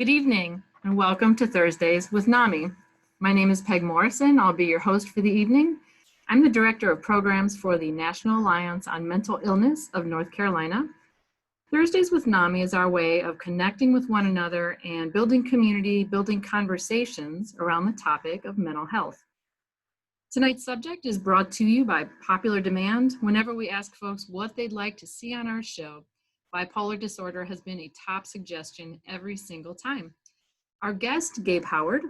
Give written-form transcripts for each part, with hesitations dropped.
Good evening and welcome to Thursdays with NAMI. My name is Peg Morrison. I'll be your host for the evening. I'm the Director of Programs for the National Alliance on Mental Illness of North Carolina. Thursdays with NAMI is our way of connecting with one another and building community, building conversations around the topic of mental health. Tonight's subject is brought to you by popular demand. Whenever we ask folks what they'd like to see on our show, bipolar disorder has been a top suggestion every single time. Our guest, Gabe Howard,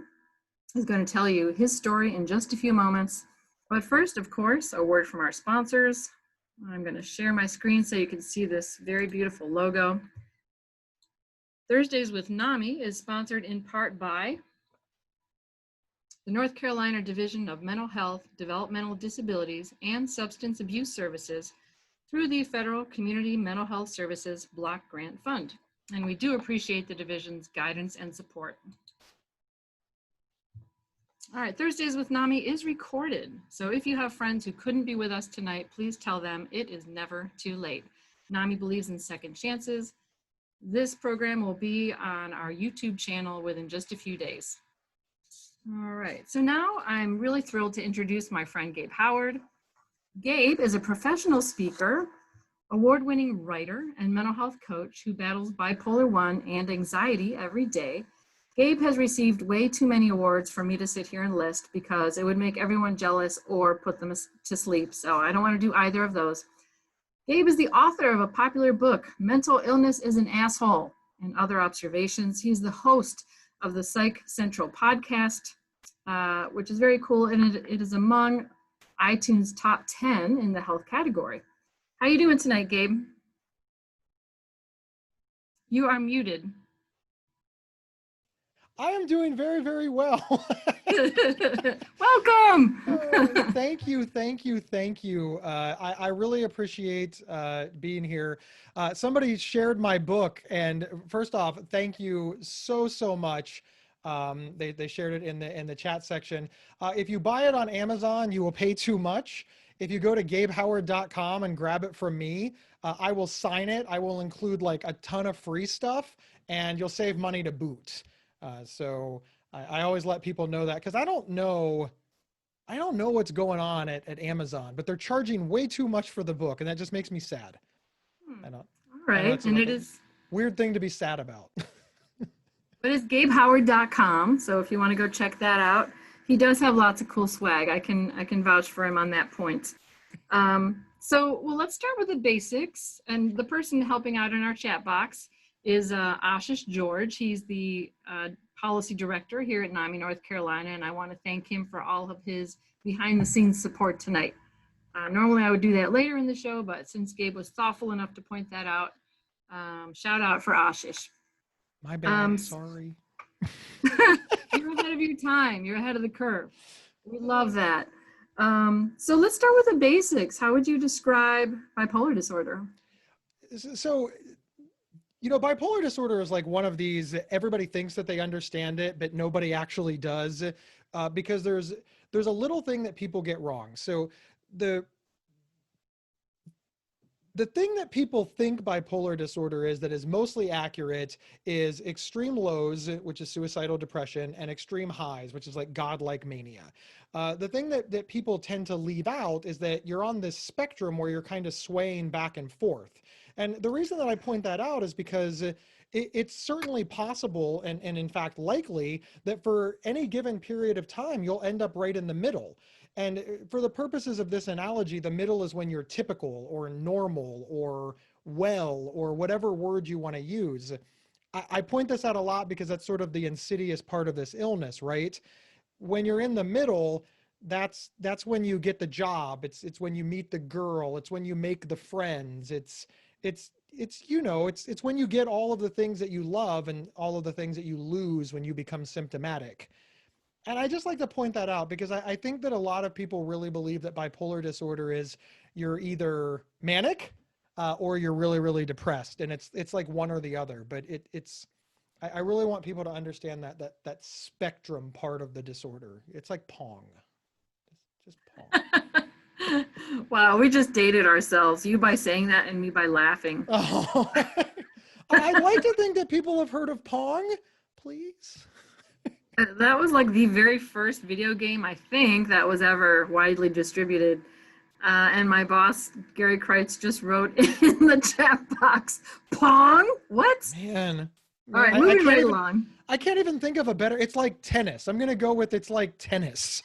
is going to tell you his story in just a few moments. But first, of course, a word from our sponsors. I'm going to share my screen so you can see this very beautiful logo. Thursdays with NAMI is sponsored in part by the North Carolina Division of Mental Health, Developmental Disabilities, and Substance Abuse Services through the Federal Community Mental Health Services Block Grant Fund. And we do appreciate the division's guidance and support. All right, Thursdays with NAMI is recorded. So if you have friends who couldn't be with us tonight, please tell them it is never too late. NAMI believes in second chances. This program will be on our YouTube channel within just a few days. All right, so now I'm really thrilled to introduce my friend Gabe Howard. Gabe is a professional speaker, award-winning writer, and mental health coach who battles bipolar 1 and anxiety every day. Gabe has received way too many awards for me to sit here and list because it would make everyone jealous or put them to sleep, so I don't want to do either of those. Gabe is the author of a popular book, Mental Illness is an Asshole, and Other Observations. He's the host of the Psych Central podcast, which is very cool, and it is among iTunes top 10 in the health category. How you doing tonight, Gabe? You are muted. I am doing very, very well. Welcome. Thank you. I really appreciate being here. Somebody shared my book, and first off, thank you so much. They shared it in the chat section. If you buy it on Amazon, you will pay too much. If you go to gabehoward.com and grab it from me, I will sign it. I will include like a ton of free stuff, and you'll save money to boot. So I always let people know that, because I don't know what's going on at Amazon, but they're charging way too much for the book, and that just makes me sad. All right, and it is weird thing to be sad about. But it's gabehoward.com, so if you want to go check that out, he does have lots of cool swag. I can vouch for him on that point. Well, let's start with the basics, and the person helping out in our chat box is Ashish George. He's the policy director here at NAMI North Carolina, and I want to thank him for all of his behind-the-scenes support tonight. Normally I would do that later in the show, but since Gabe was thoughtful enough to point that out, shout out for Ashish. My bad, sorry. You're ahead of your time. You're ahead of the curve. We love that. So let's start with the basics. How would you describe bipolar disorder? So, you know, bipolar disorder is like one of these, everybody thinks that they understand it, but nobody actually does, because there's a little thing that people get wrong. So the thing that people think bipolar disorder is that is mostly accurate is extreme lows, which is suicidal depression, and extreme highs, which is like godlike mania. The thing that people tend to leave out is that you're on this spectrum where you're kind of swaying back and forth. And the reason that I point that out is because it's certainly possible, and in fact likely, that for any given period of time, you'll end up right in the middle. And for the purposes of this analogy, the middle is when you're typical or normal or well or whatever word you want to use. I point this out a lot because that's sort of the insidious part of this illness, right? When you're in the middle, that's when you get the job. It's when you meet the girl. It's when you make the friends. It's when you get all of the things that you love and all of the things that you lose when you become symptomatic. And I just like to point that out because I think that a lot of people really believe that bipolar disorder is you're either manic or you're really, really depressed. And it's like one or the other, but I really want people to understand that spectrum part of the disorder. It's like Pong, just Pong. Wow, we just dated ourselves. You by saying that and me by laughing. Oh, I'd like to think that people have heard of Pong. please? That was like the very first video game, I think, that was ever widely distributed. And my boss, Gary Kreitz, just wrote in the chat box, Pong? What? Man, All man, right, moving right even, along. I can't even think of a better, it's like tennis. I'm going to go with it's like tennis.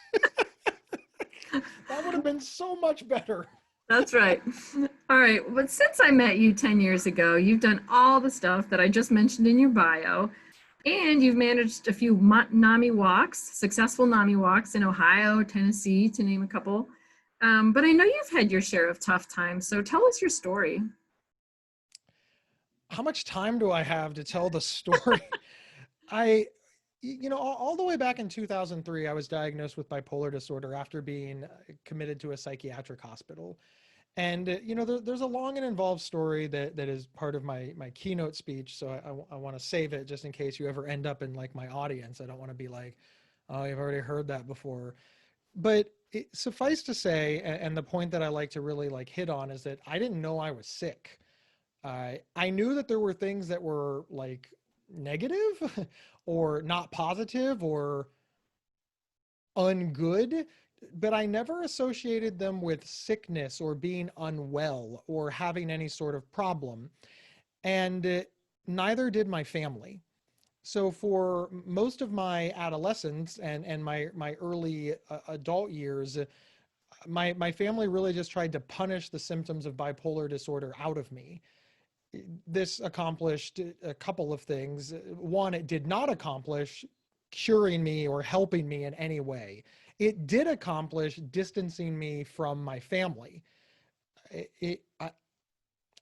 That would have been so much better. That's right. All right, but since I met you 10 years ago, you've done all the stuff that I just mentioned in your bio, and you've managed a few NAMI walks, successful NAMI walks in Ohio, Tennessee, to name a couple. But I know you've had your share of tough times, so tell us your story. How much time do I have to tell the story? I, all the way back in 2003, I was diagnosed with bipolar disorder after being committed to a psychiatric hospital. And, there's a long and involved story that is part of my keynote speech. So I want to save it just in case you ever end up in like my audience. I don't want to be like, oh, you've already heard that before. But suffice to say, and the point that I like to really like hit on is that I didn't know I was sick. I knew that there were things that were like negative or not positive or ungood, but I never associated them with sickness or being unwell or having any sort of problem. And neither did my family. So for most of my adolescence and my early adult years, my family really just tried to punish the symptoms of bipolar disorder out of me. This accomplished a couple of things. One, it did not accomplish curing me or helping me in any way. It did accomplish distancing me from my family.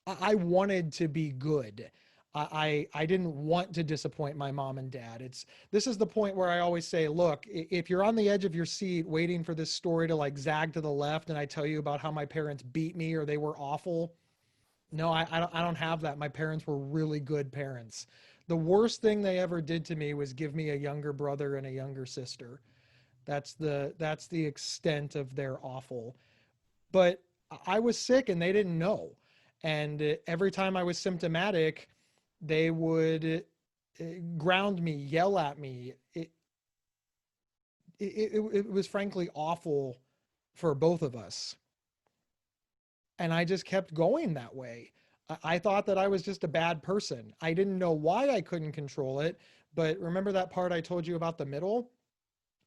I wanted to be good. I didn't want to disappoint my mom and dad. This is the point where I always say, look, if you're on the edge of your seat waiting for this story to like zag to the left and I tell you about how my parents beat me or they were awful, no, I don't have that. My parents were really good parents. The worst thing they ever did to me was give me a younger brother and a younger sister. That's the extent of their awful. But I was sick and they didn't know. And every time I was symptomatic, they would ground me, yell at me. It was frankly awful for both of us. And I just kept going that way. I thought that I was just a bad person. I didn't know why I couldn't control it. But remember that part I told you about the middle?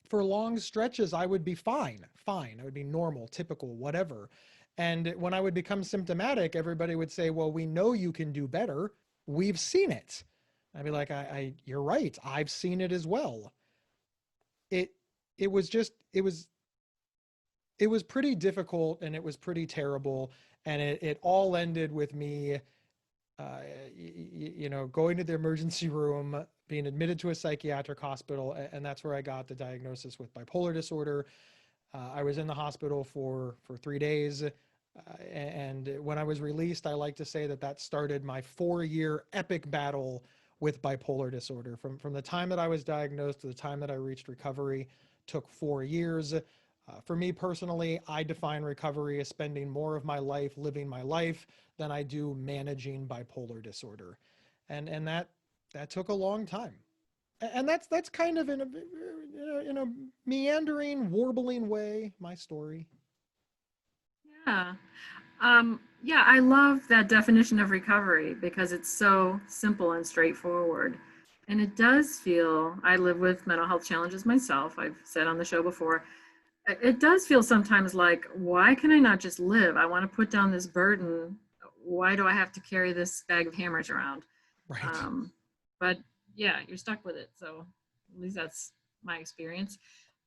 For long stretches, I would be fine. I would be normal, typical, whatever. And when I would become symptomatic, everybody would say, well, we know you can do better. We've seen it. I'd be like, you're right. I've seen it as well. It was just, it was pretty difficult and it was pretty terrible. And it all ended with me, going to the emergency room, being admitted to a psychiatric hospital. And that's where I got the diagnosis with bipolar disorder. I was in the hospital for 3 days. And when I was released, I like to say that started my 4-year epic battle with bipolar disorder. From the time that I was diagnosed to the time that I reached recovery took 4 years. For me personally, I define recovery as spending more of my life living my life than I do managing bipolar disorder. And that took a long time. And that's kind of in a meandering, warbling way, my story. Yeah. Yeah, I love that definition of recovery because it's so simple and straightforward. And it does feel, I live with mental health challenges myself. I've said on the show before, it does feel sometimes like, why can I not just live? I want to put down this burden. Why do I have to carry this bag of hammers around? Right. But yeah, you're stuck with it. So at least that's my experience.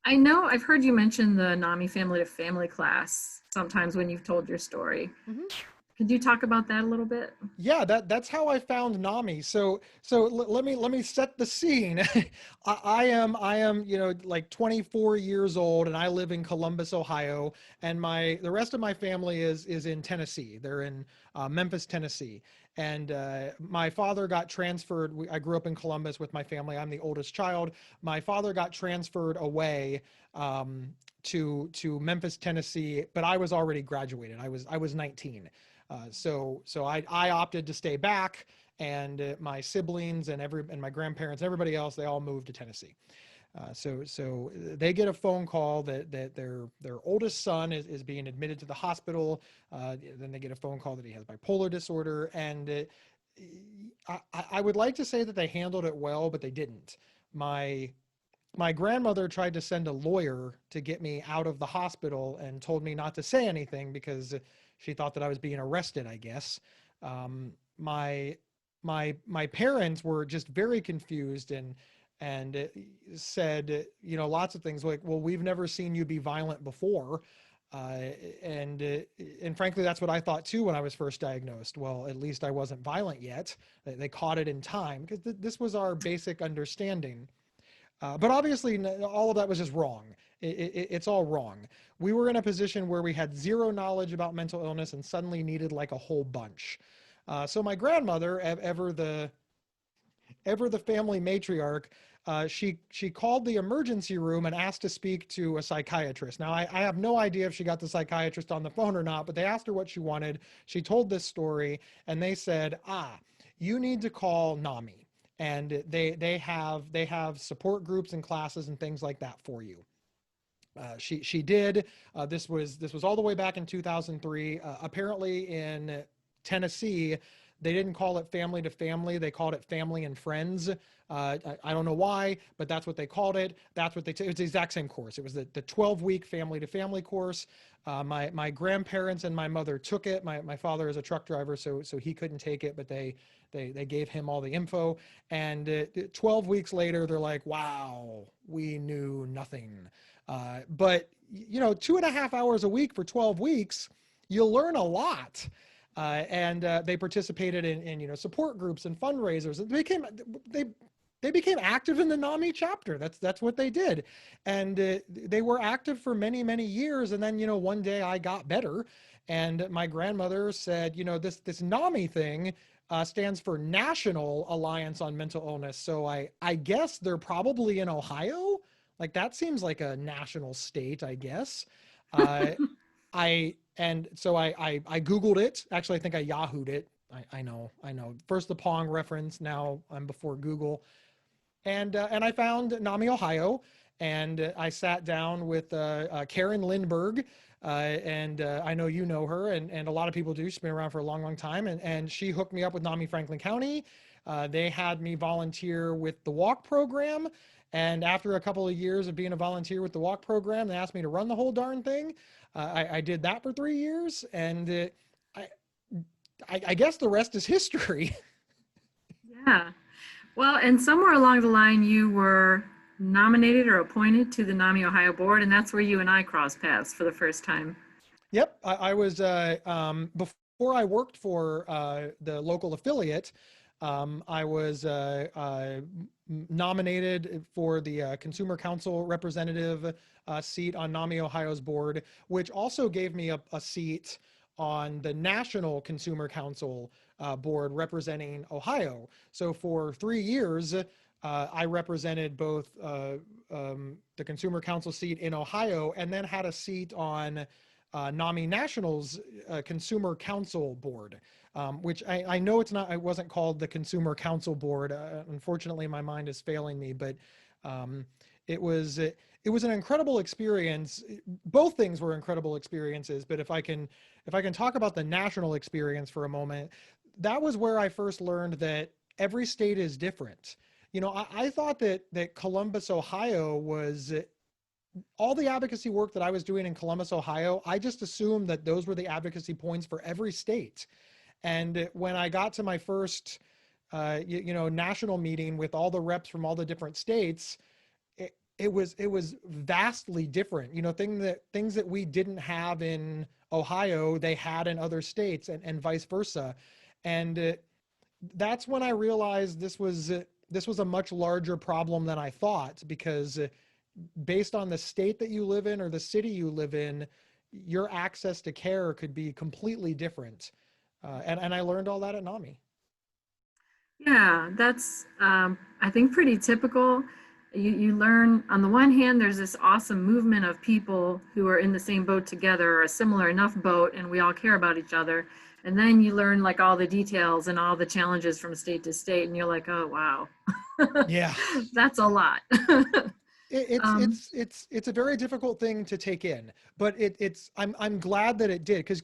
I know I've heard you mention the NAMI family to family class sometimes when you've told your story. Mm-hmm. Could you talk about that a little bit? Yeah, that's how I found NAMI. So let me set the scene. I am like 24 years old and I live in Columbus, Ohio, and the rest of my family is in Tennessee. They're in Memphis, Tennessee. And my father got transferred. I grew up in Columbus with my family. I'm the oldest child. My father got transferred away to Memphis, Tennessee, but I was already graduated. I was 19. So I opted to stay back and my siblings and my grandparents, everybody else, they all moved to Tennessee. So they get a phone call that their oldest son is being admitted to the hospital. Then they get a phone call that he has bipolar disorder, and I would like to say that they handled it well, but they didn't. My grandmother tried to send a lawyer to get me out of the hospital and told me not to say anything because she thought that I was being arrested, I guess. My my parents were just very confused and said, lots of things like, well, we've never seen you be violent before. And frankly, that's what I thought too when I was first diagnosed. Well, at least I wasn't violent yet. They caught it in time because this was our basic understanding. But obviously, all of that was just wrong. It's all wrong. We were in a position where we had zero knowledge about mental illness and suddenly needed like a whole bunch. So my grandmother, ever the family matriarch, she called the emergency room and asked to speak to a psychiatrist. Now, I have no idea if she got the psychiatrist on the phone or not, but they asked her what she wanted. She told this story, and they said, you need to call NAMI. And they have support groups and classes and things like that for you. She did. This was all the way back in 2003. Apparently in Tennessee, they didn't call it family to family. They called it family and friends. I don't know why, but that's what they called it. That's what it was the exact same course. It was the 12-week family to family course. My grandparents and my mother took it. My father is a truck driver, so he couldn't take it, but they gave him all the info. And 12 weeks later, they're like, wow, we knew nothing. But 2.5 hours a week for 12 weeks, you'll learn a lot. And they participated in support groups and fundraisers. They became active in the NAMI chapter. That's what they did, and they were active for many years. And then one day I got better, and my grandmother said, this NAMI thing stands for National Alliance on Mental Illness. So I guess they're probably in Ohio. Like that seems like a national state, I guess. So I Googled it. Actually, I think I Yahoo'd it. I know. First the Pong reference. Now I'm before Google. And I found NAMI, Ohio. And I sat down with Karen Lindberg. And I know you know her, and a lot of people do. She's been around for a long time. And she hooked me up with NAMI Franklin County. They had me volunteer with the walk program. And after a couple of years of being a volunteer with the walk program, they asked me to run the whole darn thing. I did that for 3 years, and I guess the rest is history. Yeah. Well, and somewhere along the line, you were nominated or appointed to the NAMI Ohio board, and that's where you and I crossed paths for the first time. Yep, I was before I worked for the local affiliate. I was nominated for the Consumer Council representative seat on NAMI Ohio's board, which also gave me a seat on the National Consumer Council board representing Ohio. So for 3 years, I represented both the Consumer Council seat in Ohio and then had a seat on NAMI National's Consumer Council board. Which I know it wasn't called the Consumer Council Board. Unfortunately, my mind is failing me, but it was an incredible experience. Both things were incredible experiences, but if I can talk about the national experience for a moment, that was where I first learned that every state is different. I thought that Columbus, Ohio was all the advocacy work that I was doing in Columbus, Ohio. I just assumed that those were the advocacy points for every state. And when I got to my first, national meeting with all the reps from all the different states, it was vastly different. Things that we didn't have in Ohio, they had in other states, and vice versa. And that's when I realized this was a much larger problem than I thought, because based on the state that you live in or the city you live in, your access to care could be completely different. And I learned all that at NAMI. Yeah, that's, I think, pretty typical. You learn, on the one hand, there's this awesome movement of people who are in the same boat together, or a similar enough boat, and we all care about each other. And then you learn like all the details and all the challenges from state to state, and you're like, oh wow, Yeah. that's a lot. It's a very difficult thing to take in, but I'm glad that it did, because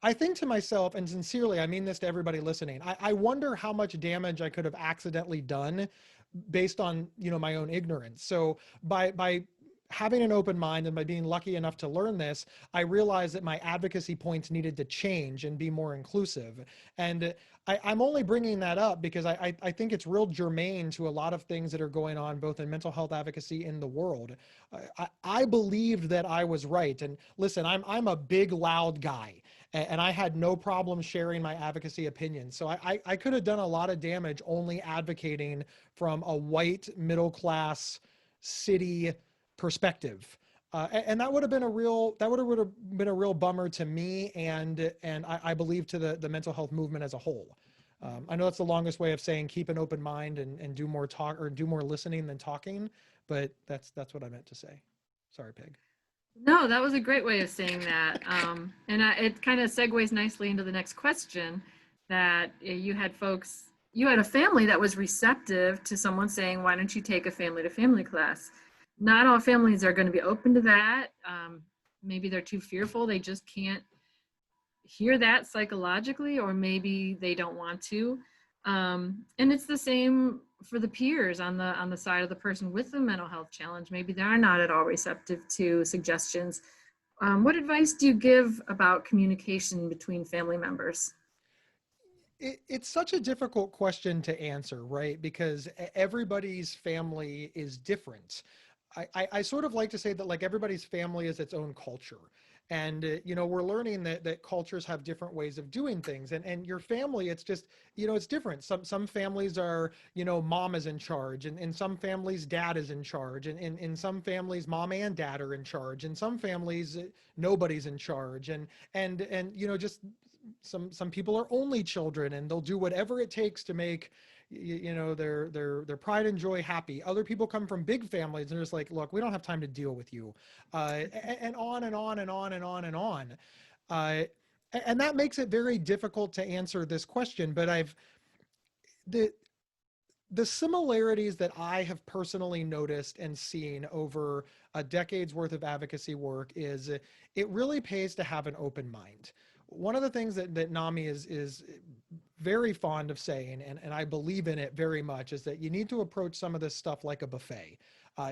I think to myself, and sincerely I mean this to everybody listening, I wonder how much damage I could have accidentally done based on, you know, my own ignorance. So by having an open mind and by being lucky enough to learn this, I realized that my advocacy points needed to change and be more inclusive. And I'm only bringing that up because I think it's real germane to a lot of things that are going on both in mental health advocacy in the world. I believed that I was right. And listen, I'm a big, loud guy, and I had no problem sharing my advocacy opinions. So I could have done a lot of damage only advocating from a white, middle class, city perspective. And that would have been a real bummer to me, and I believe to the mental health movement as a whole. I know that's the longest way of saying keep an open mind and do more talk, or do more listening than talking, but that's what I meant to say. Sorry, Pig. No, that was a great way of saying that. It kind of segues nicely into the next question, that you had a family that was receptive to someone saying, why don't you take a family to family class? Not all families are going to be open to that. Maybe they're too fearful. They just can't hear that psychologically, or maybe they don't want to. And it's the same for the peers on the side of the person with the mental health challenge. Maybe they're not at all receptive to suggestions. What advice do you give about communication between family members? It's such a difficult question to answer, right? Because everybody's family is different. I sort of like to say that like everybody's family is its own culture. And, you know, we're learning that cultures have different ways of doing things, and your family, it's just, you know, it's different. Some families are, you know, mom is in charge, and in some families, dad is in charge. And in some families, mom and dad are in charge. In some families, nobody's in charge. And, you know, just some people are only children, and they'll do whatever it takes to make you know their pride and joy happy. Other people come from big families and they're just like, look, we don't have time to deal with you, and on and on and on and on and on. uh, and that makes it very difficult to answer this question. But the the similarities that I have personally noticed and seen over a decade's worth of advocacy work is it really pays to have an open mind. One of the things that NAMI is very fond of saying, and I believe in it very much, is that you need to approach some of this stuff like a buffet.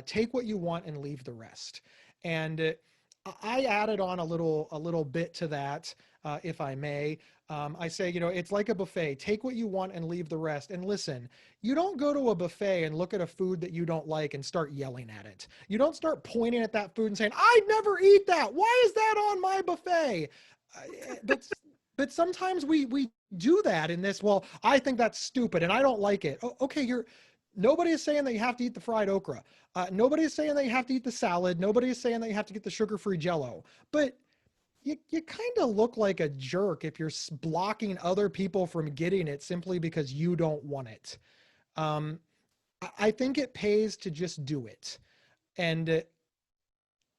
Take what you want and leave the rest. And I added on a little bit to that, if I may. I say, you know, it's like a buffet. Take what you want and leave the rest. And listen, you don't go to a buffet and look at a food that you don't like and start yelling at it. You don't start pointing at that food and saying, "I'd never eat that. Why is that on my buffet?" But sometimes we do that in this. Well, I think that's stupid and I don't like it. Okay, nobody is saying that you have to eat the fried okra. Nobody is saying that you have to eat the salad. Nobody is saying that you have to get the sugar-free Jello. But you kind of look like a jerk if you're blocking other people from getting it simply because you don't want it. Um, I think it pays to just do it. And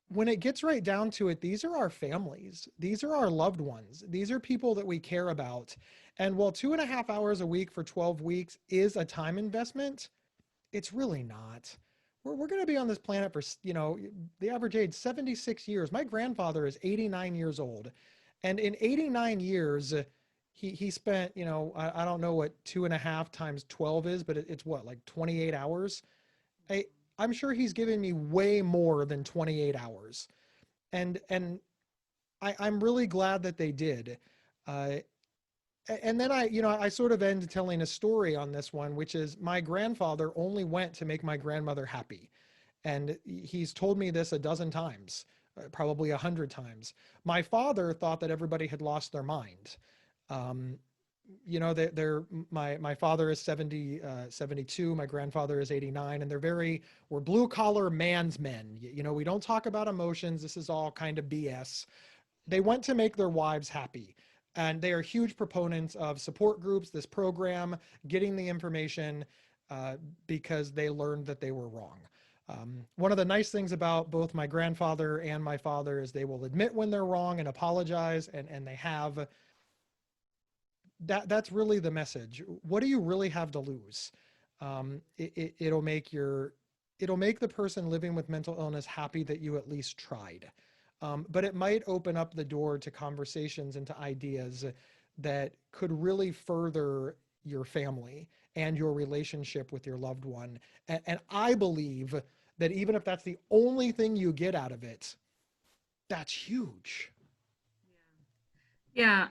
when it gets right down to it, these are our families. These are our loved ones. These are people that we care about. And while 2.5 hours a week for 12 weeks is a time investment, it's really not. We're going to be on this planet for, you know, the average age 76 years. My grandfather is 89 years old. And in 89 years, he spent, you know, I don't know what 2.5 times 12 is, but it's what, like 28 hours? I, I'm sure he's given me way more than 28 hours. And I'm really glad that they did. Uh, and then I sort of end telling a story on this one, which is my grandfather only went to make my grandmother happy. And he's told me this a dozen times, probably 100 times. My father thought that everybody had lost their mind. Um, you know, my father is 72, my grandfather is 89, and we're blue collar man's men. You know, we don't talk about emotions. This is all kind of BS. They went to make their wives happy. And they are huge proponents of support groups, this program, getting the information, because they learned that they were wrong. One of the nice things about both my grandfather and my father is they will admit when they're wrong and apologize, and they have. that's really the message. What do you really have to lose? It'll make the person living with mental illness happy that you at least tried. But it might open up the door to conversations and to ideas that could really further your family and your relationship with your loved one. And I believe that even if that's the only thing you get out of it, that's huge. Yeah.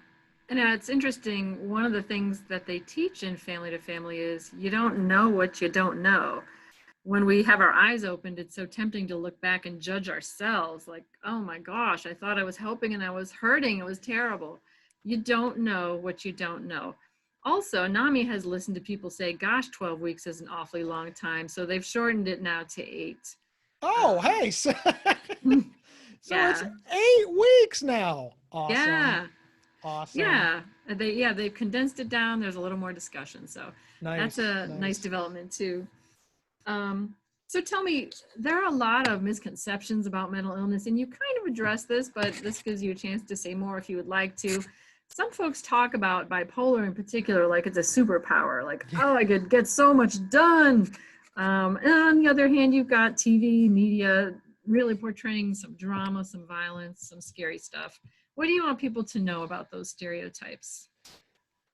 And it's interesting. One of the things that they teach in Family to Family is you don't know what you don't know. When we have our eyes opened, it's so tempting to look back and judge ourselves like, oh my gosh, I thought I was helping and I was hurting. It was terrible. You don't know what you don't know. Also, NAMI has listened to people say, gosh, 12 weeks is an awfully long time. So they've shortened it now to 8. Oh, hey. So, so it's Yeah. 8 weeks now. Awesome. Yeah. Awesome. Yeah. They've condensed it down. There's a little more discussion. So that's a nice development too. So tell me, there are a lot of misconceptions about mental illness, and you kind of address this, but this gives you a chance to say more if you would like to. Some folks talk about bipolar in particular like it's a superpower, like, oh, I could get so much done. And on the other hand, you've got TV, media really portraying some drama, some violence, some scary stuff. What do you want people to know about those stereotypes?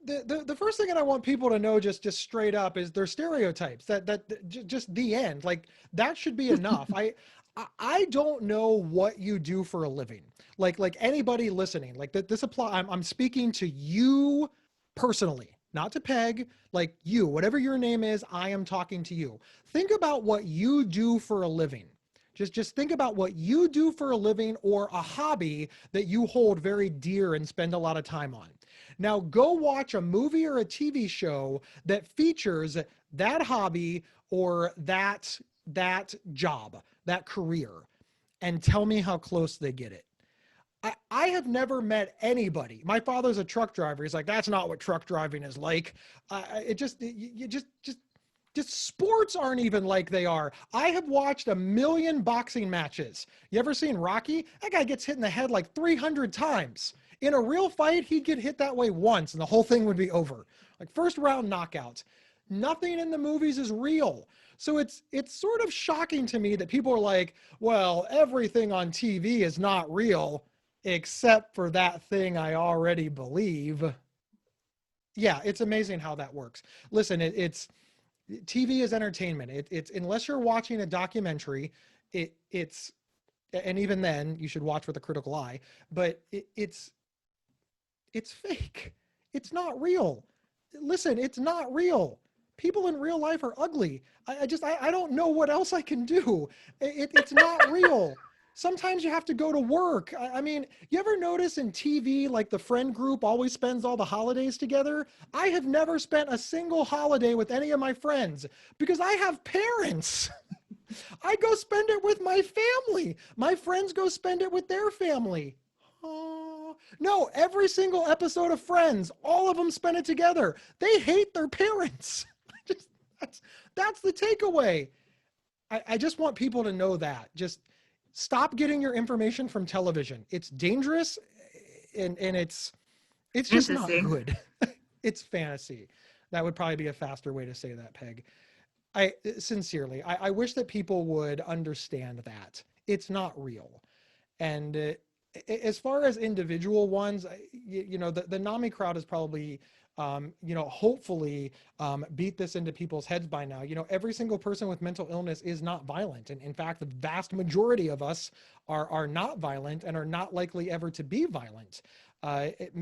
The first thing that I want people to know just straight up is they're stereotypes. Just the end. Like that should be enough. I don't know what you do for a living. Like anybody listening, like this apply. I'm speaking to you personally, not to Peg. Like you, whatever your name is, I am talking to you. Think about what you do for a living. Just think about what you do for a living or a hobby that you hold very dear and spend a lot of time on. Now go watch a movie or a TV show that features that hobby or that job, that career, and tell me how close they get it. I have never met anybody. My father's a truck driver. He's like, that's not what truck driving is like. Just sports aren't even like they are. I have watched 1,000,000 boxing matches. You ever seen Rocky? That guy gets hit in the head like 300 times. In a real fight, he'd get hit that way once and the whole thing would be over. Like first round knockout. Nothing in the movies is real. So it's sort of shocking to me that people are like, well, everything on TV is not real except for that thing I already believe. Yeah, it's amazing how that works. Listen, it's TV is entertainment. It's unless you're watching a documentary, it's and even then you should watch with a critical eye, but it's fake. It's not real. Listen, it's not real. People in real life are ugly. I don't know what else I can do. It's not real. Sometimes you have to go to work. I mean, you ever notice in TV, like the friend group always spends all the holidays together? I have never spent a single holiday with any of my friends because I have parents. I go spend it with my family. My friends go spend it with their family. Oh, no, every single episode of Friends, all of them spend it together. They hate their parents. That's the takeaway. I just want people to know that. Just stop getting your information from television. It's dangerous and it's just not good. It's fantasy. That would probably be a faster way to say that, Peg. Sincerely, I wish that people would understand that it's not real. And as far as individual ones, the NAMI crowd is probably, hopefully beat this into people's heads by now. Every single person with mental illness is not violent. And in fact, the vast majority of us are not violent and are not likely ever to be violent.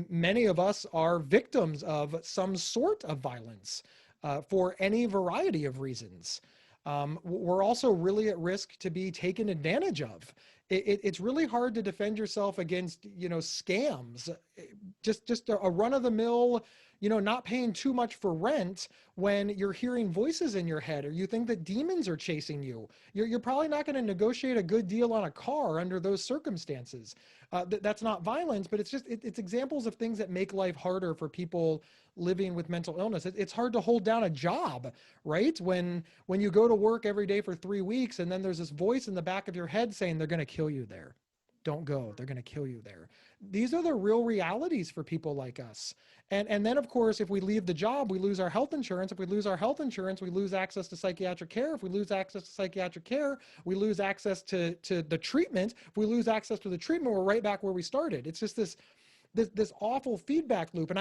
Many of us are victims of some sort of violence for any variety of reasons. We're also really at risk to be taken advantage of. It's really hard to defend yourself against, scams. Just a run-of-the-mill, not paying too much for rent when you're hearing voices in your head or you think that demons are chasing you. You're probably not going to negotiate a good deal on a car under those circumstances. That's not violence, but it's examples of things that make life harder for people living with mental illness. It's hard to hold down a job, right? When you go to work every day for 3 weeks and then there's this voice in the back of your head saying they're going to kill you there. don't go. They're going to kill you there. These are the real realities for people like us. And then, of course, if we leave the job, we lose our health insurance. If we lose our health insurance, we lose access to psychiatric care. If we lose access to psychiatric care, we lose access to the treatment. If we lose access to the treatment, we're right back where we started. It's just this awful feedback loop. And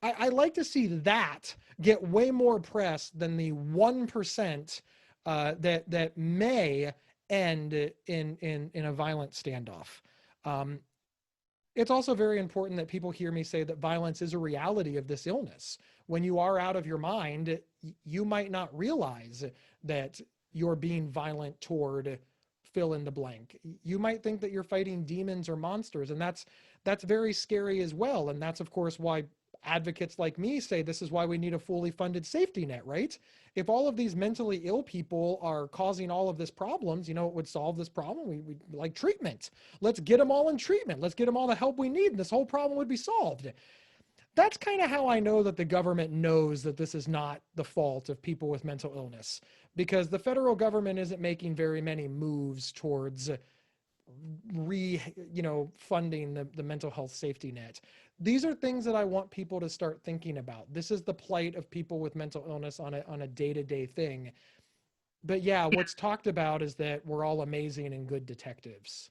I like to see that get way more press than the 1% that may end in a violent standoff. It's also very important that people hear me say that violence is a reality of this illness. When you are out of your mind, you might not realize that you're being violent toward fill in the blank. You might think that you're fighting demons or monsters, and that's very scary as well. And that's, of course, why advocates like me say this is why we need a fully funded safety net, right? If all of these mentally ill people are causing all of this problems, what would solve this problem? We like treatment. Let's get them all in treatment. Let's get them all the help we need, and this whole problem would be solved. That's kind of how I know that the government knows that this is not the fault of people with mental illness, because the federal government isn't making very many moves towards funding the mental health safety net. These are things that I want people to start thinking about. This is the plight of people with mental illness on a day-to-day thing. But yeah, what's talked about is that we're all amazing and good detectives.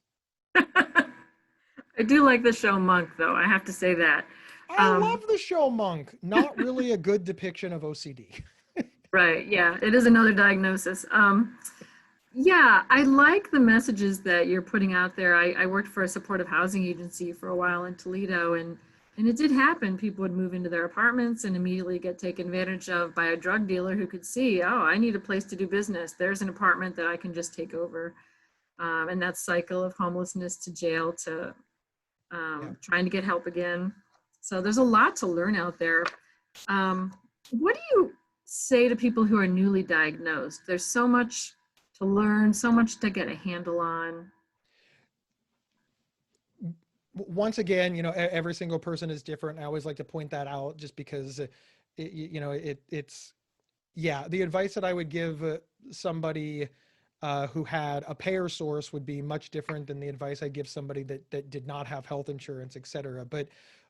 I do like the show Monk, though. I have to say that. I love the show Monk. Not really a good depiction of OCD. Right. Yeah, it is another diagnosis. Yeah, I like the messages that you're putting out there. I worked for a supportive housing agency for a while in Toledo, and it did happen. People would move into their apartments and immediately get taken advantage of by a drug dealer who could see, oh, I need a place to do business. There's an apartment that I can just take over. And that cycle of homelessness to jail to trying to get help again. So there's a lot to learn out there. What do you say to people who are newly diagnosed? There's so much to learn, so much to get a handle on. Once again, every single person is different. I always like to point that out just because, it's the advice that I would give somebody who had a payer source would be much different than the advice I give somebody that did not have health insurance, et cetera. But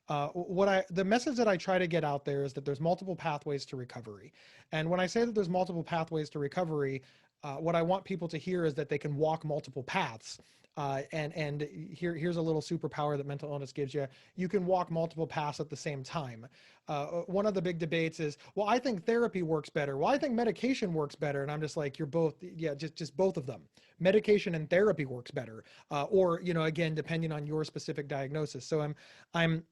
the message that I try to get out there is that there's multiple pathways to recovery. And when I say that there's multiple pathways to recovery, what I want people to hear is that they can walk multiple paths. And here's a little superpower that mental illness gives you. You can walk multiple paths at the same time. One of the big debates is, well, I think therapy works better. Well, I think medication works better. And I'm just like, you're both, just both of them. Medication and therapy works better. Or, again, depending on your specific diagnosis. So I'm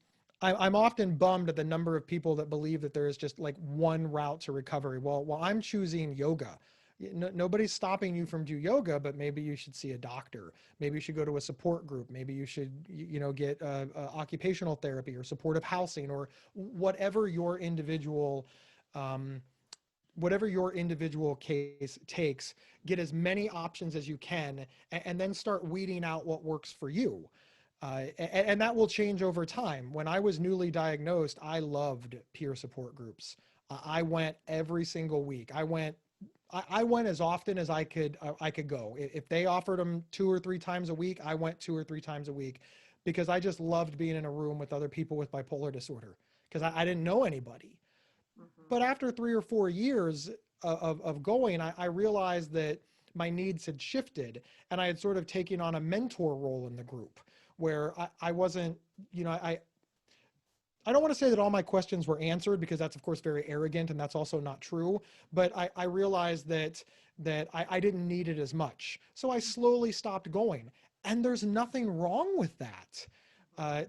often bummed at the number of people that believe that there is just like one route to recovery. Well, I'm choosing yoga. Nobody's stopping you from do yoga, but maybe you should see a doctor. Maybe you should go to a support group. Maybe you should, get occupational therapy or supportive housing or whatever your individual case takes. Get as many options as you can, and then start weeding out what works for you. And that will change over time. When I was newly diagnosed, I loved peer support groups. I went every single week. I went as often as I could go. If they offered them 2 or 3 times a week, I went 2 or 3 times a week because I just loved being in a room with other people with bipolar disorder because I didn't know anybody. Mm-hmm. But after 3 or 4 years of going, I realized that my needs had shifted and I had sort of taken on a mentor role in the group where I wasn't, I don't want to say that all my questions were answered because that's of course very arrogant and that's also not true, but I realized that I didn't need it as much. So I slowly stopped going, and there's nothing wrong with that.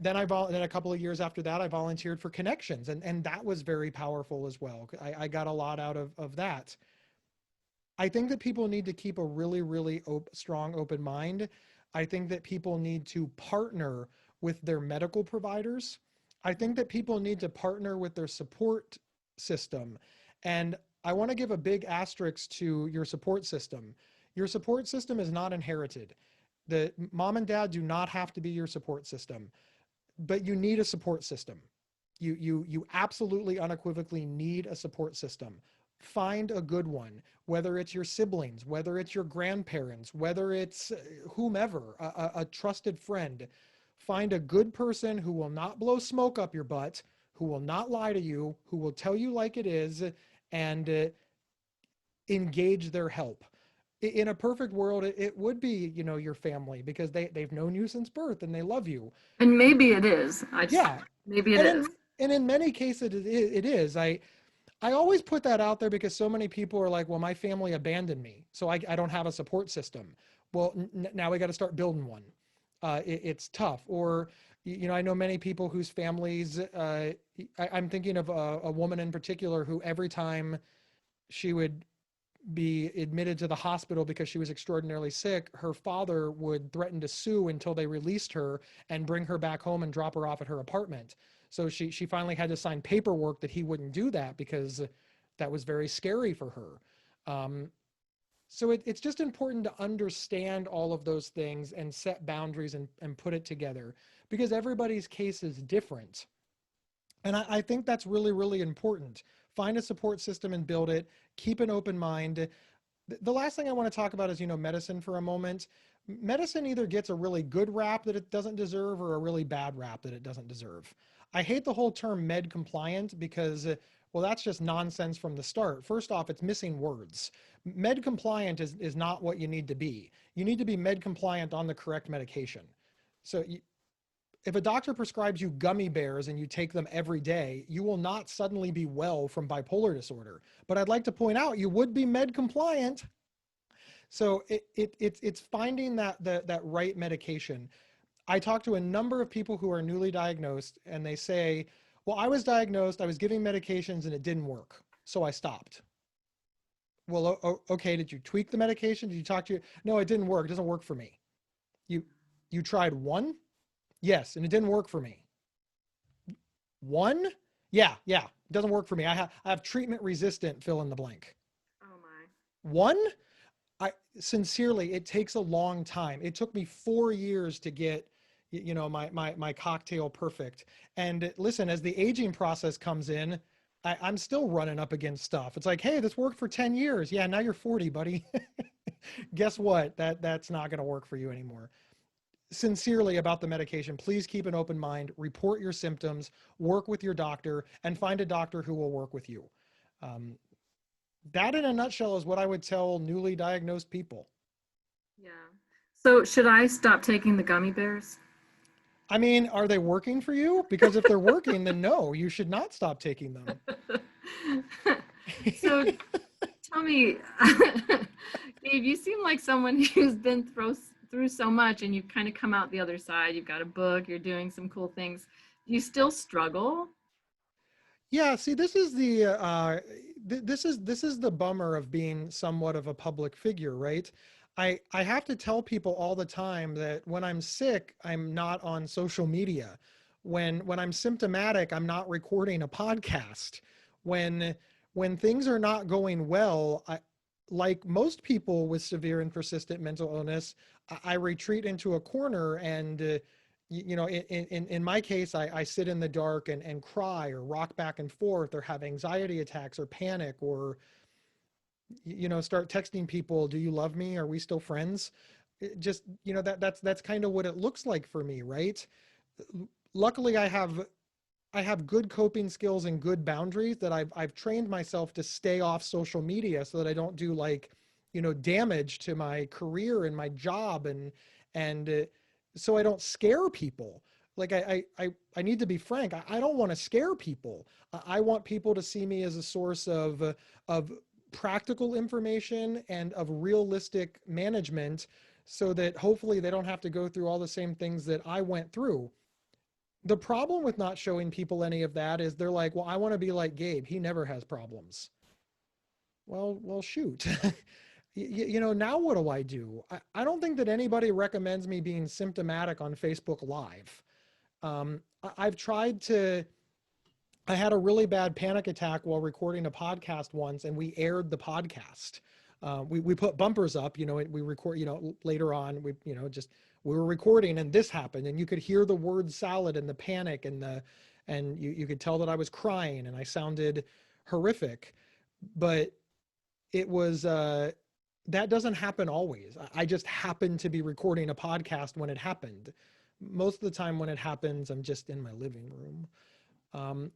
Then a couple of years after that, I volunteered for Connections, and that was very powerful as well. I got a lot out of that. I think that people need to keep a really, really strong open mind. I think that people need to partner with their medical providers. I think that people need to partner with their support system. And I want to give a big asterisk to your support system. Your support system is not inherited. The mom and dad do not have to be your support system, but you need a support system. You absolutely unequivocally need a support system. find a good one, whether it's your siblings, whether it's your grandparents, whether it's whomever, a trusted friend. Find a good person who will not blow smoke up your butt, who will not lie to you, who will tell you like it is, and engage their help. In a perfect world, it would be, your family, because they've known you since birth and they love you. And maybe it is. Yeah. Maybe it and is. in many cases it is. I always put that out there because so many people are like, well, my family abandoned me, so I don't have a support system. Well, now we got to start building one. It's tough. Or, I know many people whose families, I'm thinking of a woman in particular who every time she would be admitted to the hospital because she was extraordinarily sick, her father would threaten to sue until they released her and bring her back home and drop her off at her apartment. So she finally had to sign paperwork that he wouldn't do that because that was very scary for her. So it's just important to understand all of those things and set boundaries and put it together, because everybody's case is different. And I think that's really, really important. Find a support system and build it. Keep an open mind. The last thing I want to talk about is, medicine for a moment. Medicine either gets a really good rap that it doesn't deserve or a really bad rap that it doesn't deserve. I hate the whole term med compliant because, well, that's just nonsense from the start. First off, it's missing words. Med compliant is not what you need to be. You need to be med compliant on the correct medication. So if a doctor prescribes you gummy bears and you take them every day, you will not suddenly be well from bipolar disorder. But I'd like to point out, you would be med compliant. So it's finding that right medication. I talk to a number of people who are newly diagnosed and they say, well, I was diagnosed, I was giving medications and it didn't work, so I stopped. Well, okay, did you tweak the medication? Did you talk to No, it didn't work. It doesn't work for me. You tried one? Yes, and it didn't work for me. One? Yeah, it doesn't work for me. I have treatment resistant fill in the blank. Oh my. One? Sincerely, it takes a long time. It took me 4 years to get, my cocktail perfect. And listen, as the aging process comes in, I'm still running up against stuff. It's like, hey, this worked for 10 years. Yeah, now you're 40, buddy. Guess what? That's not going to work for you anymore. Sincerely about the medication, please keep an open mind, report your symptoms, work with your doctor, and find a doctor who will work with you. That in a nutshell is what I would tell newly diagnosed people. Yeah. So should I stop taking the gummy bears? I mean, are they working for you? Because if they're working, then no, you should not stop taking them. So tell me, Gabe, you seem like someone who's been through so much and you've kind of come out the other side. You've got a book, you're doing some cool things. Do you still struggle? Yeah, see, this is the bummer of being somewhat of a public figure, right? I have to tell people all the time that when I'm sick, I'm not on social media. When I'm symptomatic, I'm not recording a podcast. When things are not going well, like most people with severe and persistent mental illness, I retreat into a corner and in my case, I sit in the dark and cry or rock back and forth or have anxiety attacks or panic or, start texting people, do you love me? Are we still friends? That's kind of what it looks like for me, right? Luckily, I have good coping skills and good boundaries that I've trained myself to stay off social media so that I don't do damage to my career and my job and so I don't scare people. Like I need to be frank. I don't want to scare people. I want people to see me as a source of practical information and of realistic management so that hopefully they don't have to go through all the same things that I went through. The problem with not showing people any of that is they're like, well, I want to be like Gabe. He never has problems. Well, shoot. Now what do I do? I don't think that anybody recommends me being symptomatic on Facebook Live. I've tried to, I had a really bad panic attack while recording a podcast once, and we aired the podcast. We put bumpers up, we record, later on, we were recording and this happened and you could hear the word salad and the panic and you could tell that I was crying and I sounded horrific. but it was, that doesn't happen always. I just happened to be recording a podcast when it happened. Most of the time when it happens, I'm just in my living room. Um,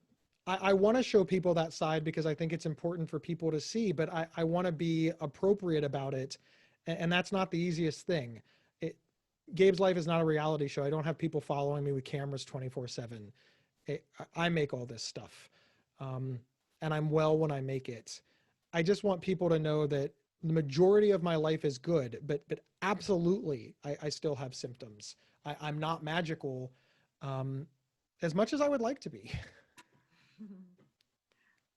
I want to show people that side because I think it's important for people to see, but I want to be appropriate about it. And that's not the easiest thing. It, Gabe's life is not a reality show. I don't have people following me with cameras 24/7. I make all this stuff. Um, and I'm well when I make it. I just want people to know that the majority of my life is good, but absolutely, I still have symptoms. I'm not magical, um, as much as I would like to be.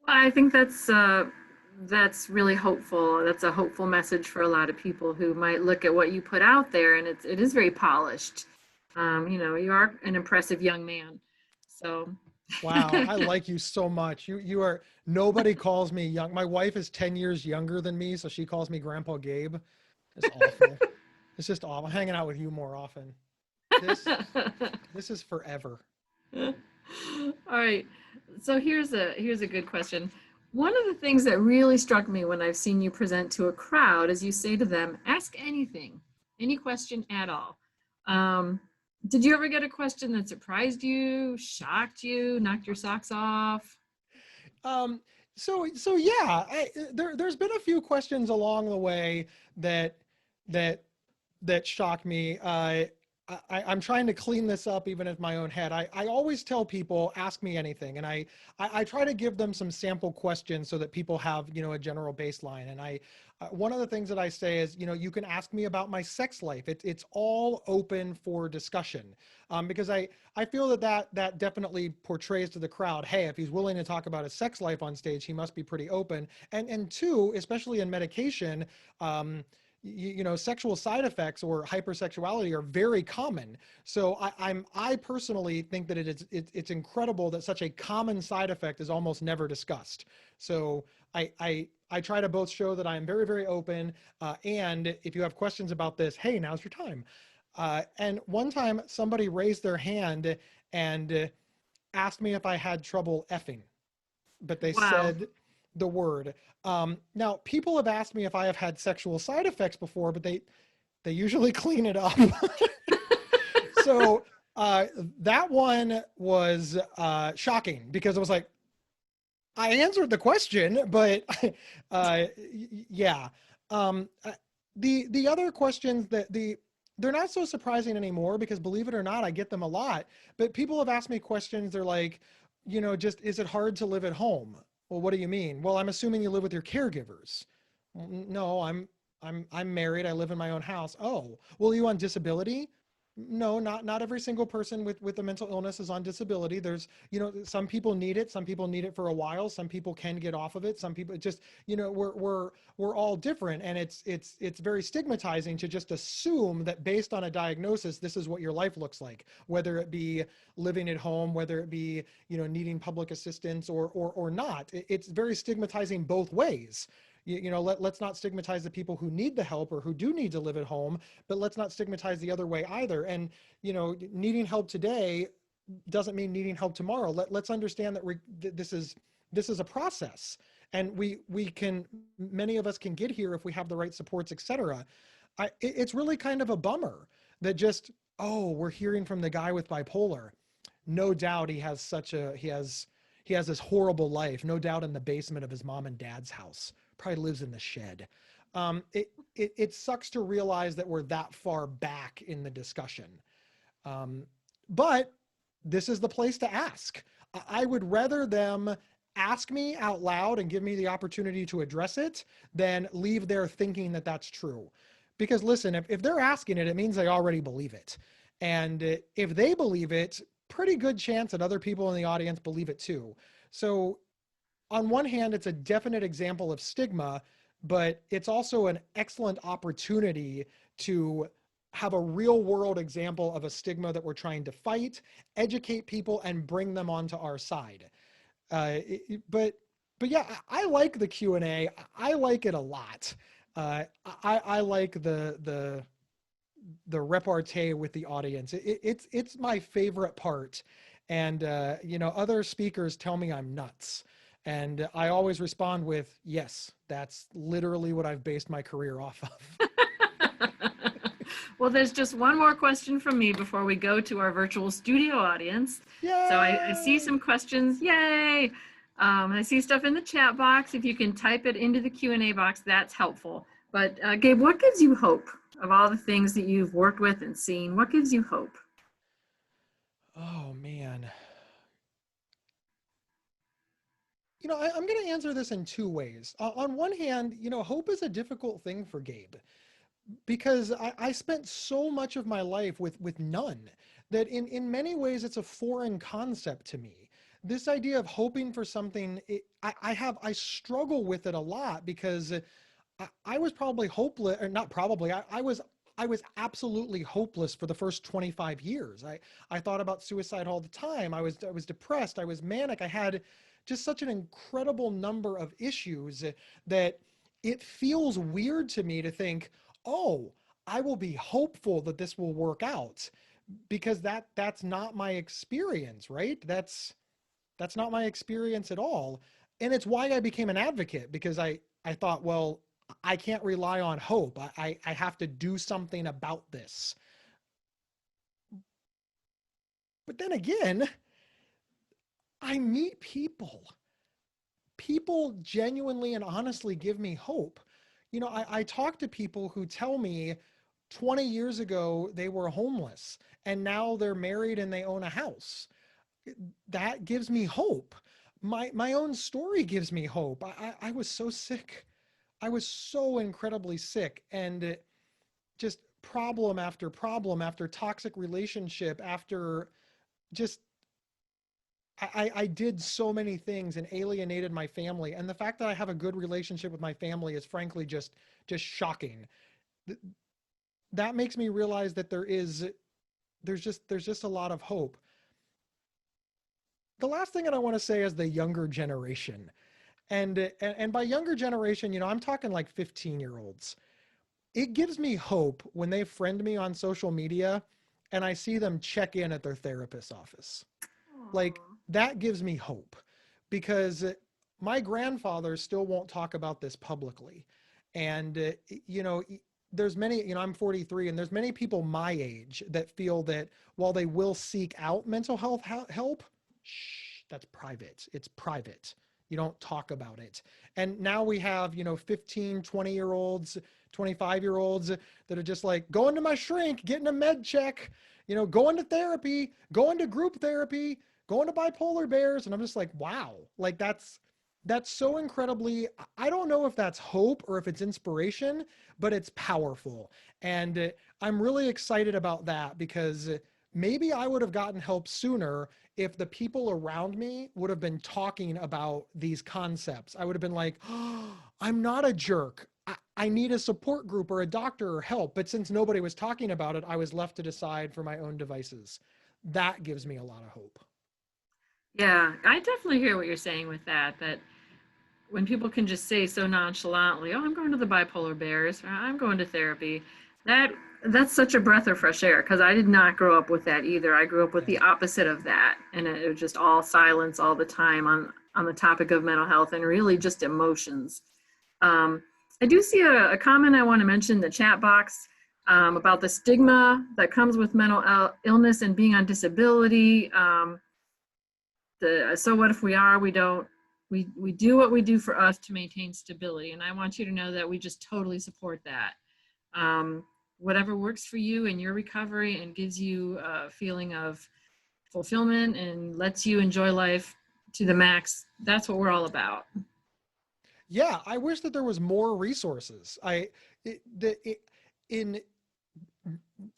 Well, I think that's really hopeful. That's a hopeful message for a lot of people who might look at what you put out there, and it is very polished. You know, you are an impressive young man. So, Wow, I like you so much. You are, nobody calls me young. My wife is 10 years younger than me, so she calls me Grandpa Gabe. It's awful. It's just awful. I'm hanging out with you more often. This this is forever. all right. So here's a good question. One of the things that really struck me when I've seen you present to a crowd is you say to them, ask anything, any question at all. Um, did you ever get a question that surprised you, shocked you, knocked your socks off? Um, so yeah, there's been a few questions along the way that that that shocked me. I'm trying to clean this up even in my own head. I always tell people, ask me anything. And I try to give them some sample questions so that people have, a general baseline. And one of the things that I say is, you can ask me about my sex life. It's all open for discussion. Because I feel that definitely portrays to the crowd, hey, if he's willing to talk about his sex life on stage, he must be pretty open. And two, especially in medication, sexual side effects or hypersexuality are very common. So I personally think that it's incredible that such a common side effect is almost never discussed. So I try to both show that I am very, very open, and if you have questions about this, hey, now's your time. And one time somebody raised their hand and asked me if I had trouble effing, but they Wow. said the word. Now, people have asked me if I have had sexual side effects before, but they usually clean it up. So that one was shocking because it was like, I answered the question, but yeah. Um, uh, the other questions they're not so surprising anymore because believe it or not, I get them a lot. But people have asked me questions. They're like, just is it hard to live at home? Well, what do you mean? Well, I'm assuming you live with your caregivers. Well, no, I'm married. I live in my own house. Oh, well, are you on disability? No, not every single person with a mental illness is on disability. There's, some people need it. Some people need it for a while. Some people can get off of it. Some people just, we're all different. And it's very stigmatizing to just assume that based on a diagnosis, this is what your life looks like, whether it be living at home, whether it be, needing public assistance or not. It's very stigmatizing both ways. Let's not stigmatize the people who need the help or who do need to live at home, but let's not stigmatize the other way either. And, needing help today doesn't mean needing help tomorrow. Let's understand that this is a process, and many of us can get here if we have the right supports, etc. It's really kind of a bummer that just, oh, we're hearing from the guy with bipolar. No doubt he has this horrible life, no doubt in the basement of his mom and dad's house, probably lives in the shed. It sucks to realize that we're that far back in the discussion. But this is the place to ask. I would rather them ask me out loud and give me the opportunity to address it than leave there thinking that that's true. Because listen, if they're asking it, it means they already believe it. And if they believe it, pretty good chance that other people in the audience believe it too. So on one hand, it's a definite example of stigma, but it's also an excellent opportunity to have a real world example of a stigma that we're trying to fight, educate people, and bring them onto our side. But yeah, I like the Q&A. I like it a lot. I like the repartee with the audience. It's my favorite part. And other speakers tell me I'm nuts. And I always respond with, yes, that's literally what I've based my career off of. Well, there's just one more question from me before we go to our virtual studio audience. So I see Yay! some questions. Yay! I see stuff in the chat box. If you can type it into the Q&A box, that's helpful. But Gabe, what gives you hope of all the things that you've worked with and seen? What gives you hope? Oh, man. You know, I'm going to answer this in two ways. On one hand, you know, hope is a difficult thing for Gabe because I spent so much of my life with none that in many ways it's a foreign concept to me. This idea of hoping for something, I struggle with it a lot because I was probably hopeless, or not probably, I was absolutely hopeless for the first 25 years. I thought about suicide all the time. I was depressed. I was manic. I had just such an incredible number of issues that it feels weird to me to think, oh, I will be hopeful that this will work out because that's not my experience, right? That's not my experience at all. And it's why I became an advocate because I thought, well, I can't rely on hope. I have to do something about this. But then again, I meet people. People genuinely and honestly give me hope. You know, I talk to people who tell me 20 years ago they were homeless and now they're married and they own a house. That gives me hope. My own story gives me hope. I was so sick. I was so incredibly sick, and just problem after toxic relationship after just I did so many things and alienated my family. And the fact that I have a good relationship with my family is frankly just shocking. That makes me realize that there's just a lot of hope. The last thing that I want to say is the younger generation. And by younger generation, you know, I'm talking like 15-year-olds. It gives me hope when they friend me on social media and I see them check in at their therapist's office. Like Aw. that gives me hope because my grandfather still won't talk about this publicly. And, you know, there's many, you know, I'm 43 and there's many people my age that feel that while they will seek out mental health help, shh, that's private. It's private. You don't talk about it. And now we have, you know, 15, 20-year-olds, 25-year-olds that are just like going to my shrink, getting a med check, you know, going to therapy, going to group therapy, going to bipolar bears. And I'm just like, wow, like that's so incredibly, I don't know if that's hope or if it's inspiration, but it's powerful. And I'm really excited about that because maybe I would have gotten help sooner if the people around me would have been talking about these concepts. I would have been like, oh, I'm not a jerk. I need a support group or a doctor or help. But since nobody was talking about it, I was left to decide for my own devices. That gives me a lot of hope. Yeah, I definitely hear what you're saying with that, that when people can just say so nonchalantly, "Oh, I'm going to the bipolar bears," or "I'm going to therapy," that that's such a breath of fresh air because I did not grow up with that either. I grew up with Yeah. the opposite of that, and it was just all silence all the time on the topic of mental health and really just emotions. Um, I do see a comment I want to mention in the chat box about the stigma that comes with mental illness and being on disability. So what if we are, we don't, we do what we do for us to maintain stability. And I want you to know that we just totally support that. Whatever works for you in your recovery and gives you a feeling of fulfillment and lets you enjoy life to the max, that's what we're all about. Yeah, I wish that there was more resources. In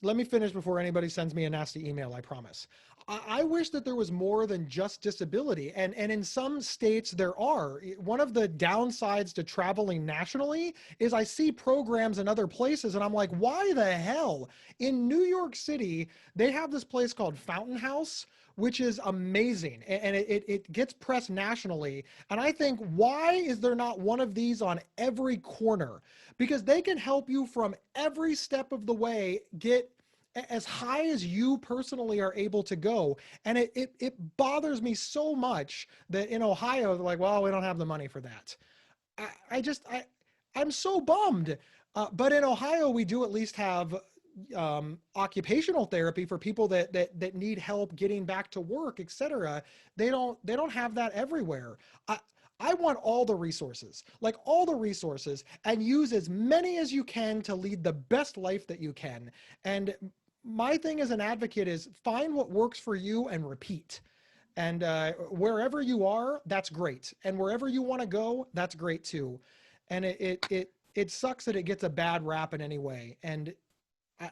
let me finish before anybody sends me a nasty email, I promise. I wish that there was more than just disability. And in some states there are. One of the downsides to traveling nationally is I see programs in other places and I'm like, why the hell? In New York City, they have this place called Fountain House, which is amazing. And it gets pressed nationally. And I think, why is there not one of these on every corner? Because they can help you from every step of the way get as high as you personally are able to go. And it bothers me so much that in Ohio, they're like, well, we don't have the money for that. I'm so bummed. But in Ohio, we do at least have occupational therapy for people that need help getting back to work, etc. They don't have that everywhere. I want all the resources, like all the resources, and use as many as you can to lead the best life that you can. And my thing as an advocate is find what works for you and repeat. And wherever you are, that's great. And wherever you want to go, that's great too. And it sucks that it gets a bad rap in any way. And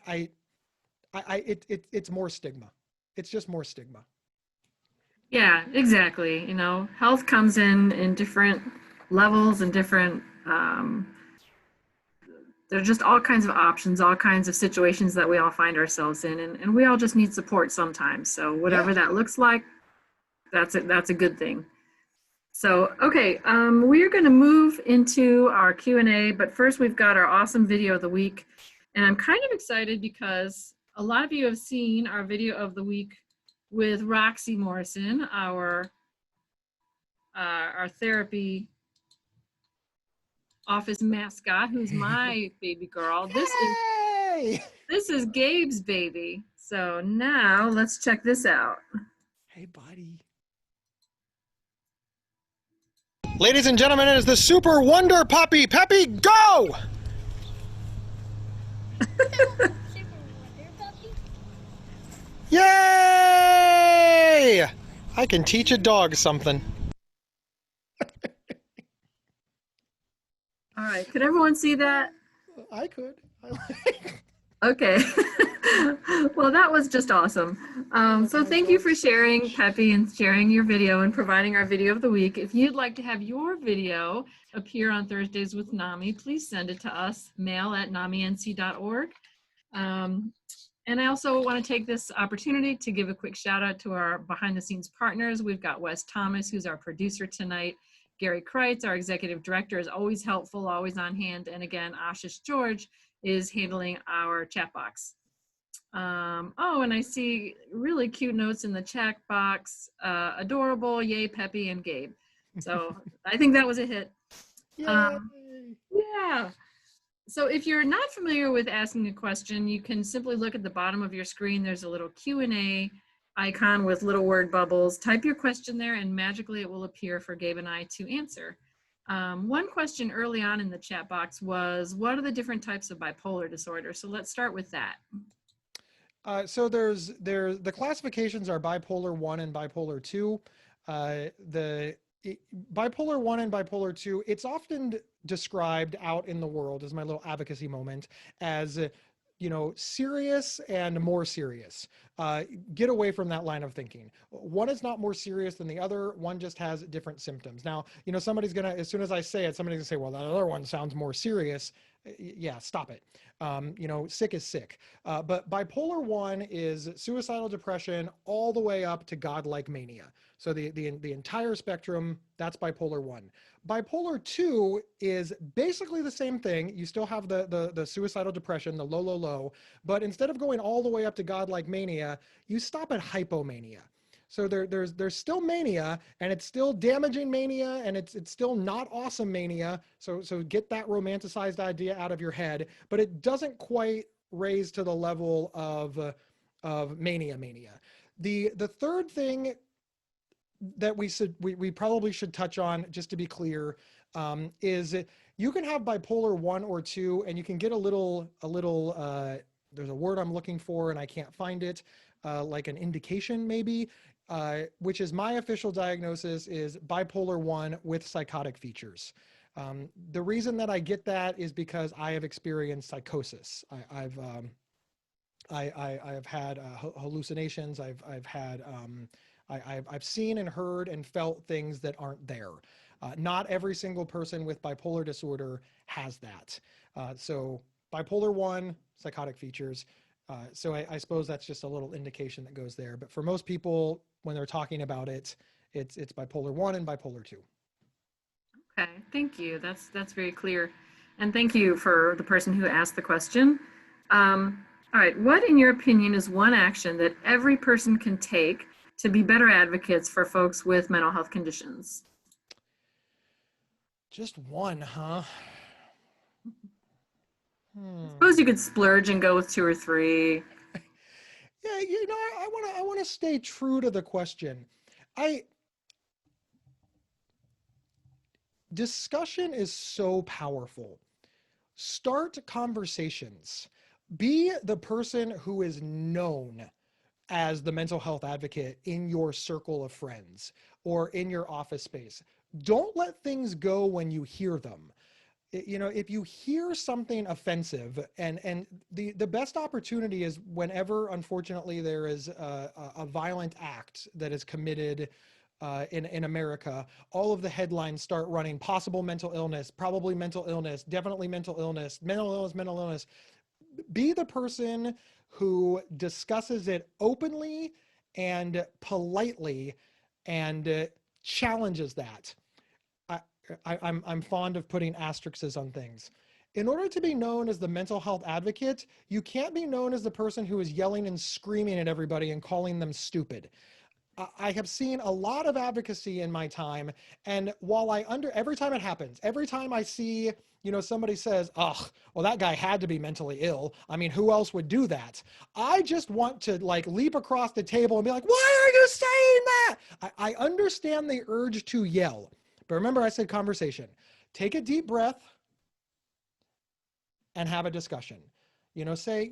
it's more stigma. It's just more stigma. Yeah, exactly. You know, health comes in different levels and different there's just all kinds of options, all kinds of situations that we all find ourselves in, and we all just need support sometimes. So whatever Yeah. that looks like, that's a good thing. So, okay, we are going to move into our Q&A, but first we've got our awesome video of the week. And I'm kind of excited because a lot of you have seen our video of the week with Roxy Morrison, our therapy office mascot, who's my baby girl. Yay! This is Gabe's baby. So now let's check this out. Hey, buddy. Ladies and gentlemen, it is the Super Wonder Puppy. Peppy, go! Super Wonder Puppy. Yay! I can teach a dog something. All right, could everyone see that? I could. Okay. Well, that was just awesome. So thank you for sharing, Peppy, and sharing your video and providing our video of the week. If you'd like to have your video appear on Thursdays with NAMI, please send it to us, mail@naminc.org. And I also want to take this opportunity to give a quick shout out to our behind the scenes partners. We've got Wes Thomas, who's our producer tonight. Gary Kreitz, our executive director, is always helpful, always on hand. And again, Ashish George is handling our chat box. Oh, and I see really cute notes in the chat box. Adorable, yay, Peppy, and Gabe. So I think that was a hit. Yeah. So if you're not familiar with asking a question, you can simply look at the bottom of your screen. There's a little Q&A icon with little word bubbles. Type your question there and magically it will appear for Gabe and I to answer. One question early on in the chat box was, what are the different types of bipolar disorder? So let's start with that. So the classifications are bipolar 1 and bipolar 2. Bipolar 1 and bipolar 2, it's often described out in the world, as my little advocacy moment, as serious and more serious. Get away from that line of thinking. One is not more serious than the other. One just has different symptoms. Now, somebody's gonna, as soon as I say it, somebody's gonna say, well, that other one sounds more serious. Yeah, stop it. Sick is sick. But bipolar 1 is suicidal depression all the way up to godlike mania. So the entire spectrum, that's bipolar 1. Bipolar 2 is basically the same thing. You still have the suicidal depression, the low, but instead of going all the way up to godlike mania, you stop at hypomania. So there's still mania, and it's still damaging mania, and it's still not awesome mania. So get that romanticized idea out of your head, but it doesn't quite raise to the level of mania. The third thing that we probably should touch on, just to be clear, is you can have bipolar 1 or 2, and you can get a little there's a word I'm looking for and I can't find it, like an indication maybe, which is my official diagnosis is bipolar 1 with psychotic features. The reason that I get that is because I have experienced psychosis. I've had hallucinations. I've seen and heard and felt things that aren't there. Not every single person with bipolar disorder has that. So bipolar 1, psychotic features. So I suppose that's just a little indication that goes there. But for most people, when they're talking about it, it's bipolar 1 and bipolar 2. Okay, thank you. That's very clear. And thank you for the person who asked the question. All right. What, in your opinion, is one action that every person can take to be better advocates for folks with mental health conditions? Just one, huh? Suppose you could splurge and go with 2 or 3. Yeah, I want to stay true to the question. Discussion is so powerful. Start conversations. Be the person who is known as the mental health advocate in your circle of friends or in your office space. Don't let things go when you hear them. If you hear something offensive, and the best opportunity is whenever, unfortunately, there is a violent act that is committed in America, all of the headlines start running: possible mental illness, probably mental illness, definitely mental illness, mental illness, mental illness. Be the person who discusses it openly and politely and challenges that. I'm fond of putting asterisks on things. In order to be known as the mental health advocate, you can't be known as the person who is yelling and screaming at everybody and calling them stupid. I have seen a lot of advocacy in my time, and while every time it happens, every time I see, somebody says, "Oh, well, that guy had to be mentally ill. I mean, who else would do that?" I just want to leap across the table and be like, "Why are you saying that?" I understand the urge to yell, but remember I said conversation. Take a deep breath and have a discussion. Say,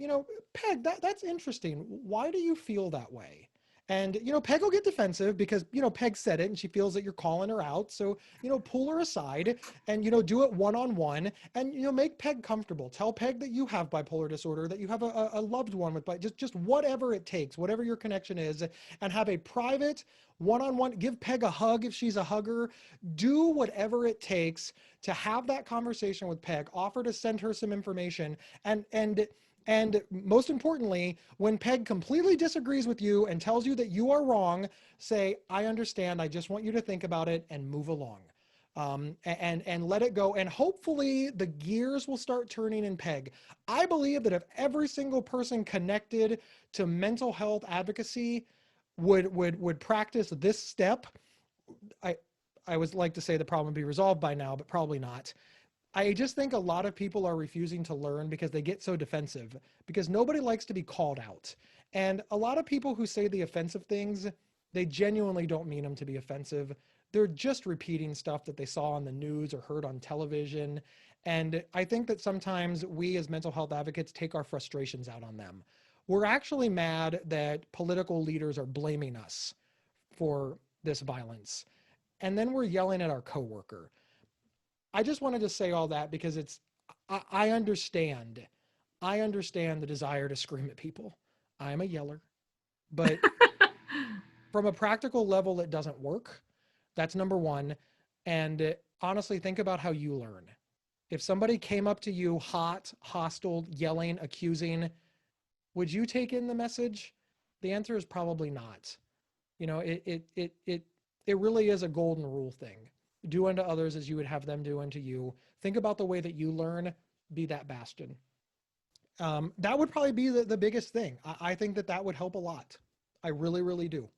Peg, that's interesting. Why do you feel that way? And, Peg will get defensive because, Peg said it and she feels that you're calling her out. So, pull her aside and, do it one-on-one and, make Peg comfortable. Tell Peg that you have bipolar disorder, that you have a loved one with just whatever it takes, whatever your connection is, and have a private one-on-one. Give Peg a hug if she's a hugger. Do whatever it takes to have that conversation with Peg. Offer to send her some information and most importantly, when Peg completely disagrees with you and tells you that you are wrong, say, "I understand. I just want you to think about it," and move along. And let it go. And hopefully the gears will start turning in Peg. I believe that if every single person connected to mental health advocacy would practice this step, I would like to say the problem would be resolved by now, but probably not. I just think a lot of people are refusing to learn because they get so defensive, because nobody likes to be called out. And a lot of people who say the offensive things, they genuinely don't mean them to be offensive. They're just repeating stuff that they saw on the news or heard on television. And I think that sometimes we as mental health advocates take our frustrations out on them. We're actually mad that political leaders are blaming us for this violence. And then we're yelling at our coworker. I just wanted to say all that because I understand the desire to scream at people. I'm a yeller, but from a practical level, it doesn't work. That's number one. And honestly, think about how you learn. If somebody came up to you hot, hostile, yelling, accusing, would you take in the message? The answer is probably not. It really is a golden rule thing. Do unto others as you would have them do unto you. Think about the way that you learn. Be that bastion. That would probably be the biggest thing. I think that would help a lot. I really, really do.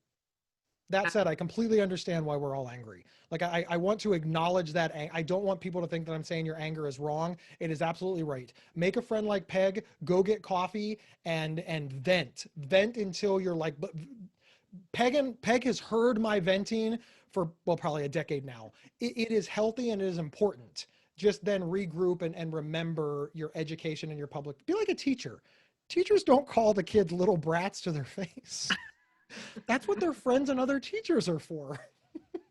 That said, I completely understand why we're all angry. I want to acknowledge that. I don't want people to think that I'm saying your anger is wrong. It is absolutely right. Make a friend like Peg, go get coffee and vent until you're like, Peg has heard my venting for, well, probably a decade now. It is healthy and it is important. Just then regroup and remember your education and your public. Be like a teacher. Teachers don't call the kids little brats to their face. That's what their friends and other teachers are for.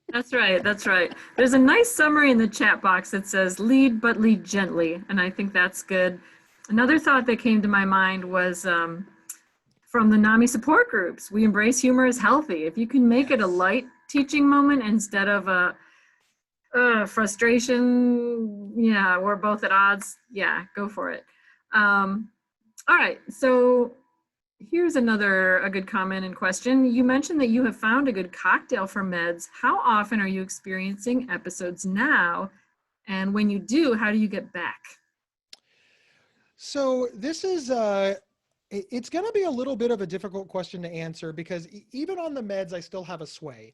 That's right. That's right. There's a nice summary in the chat box that says, "Lead, but lead gently." And I think that's good. Another thought that came to my mind was from the NAMI support groups. We embrace humor as healthy. If you can make it a light teaching moment instead of a frustration, yeah, we're both at odds, yeah, go for it. All right, so here's a good comment and question. You mentioned that you have found a good cocktail for meds. How often are you experiencing episodes now? And when you do, how do you get back? So this is It's going to be a little bit of a difficult question to answer because even on the meds, I still have a sway.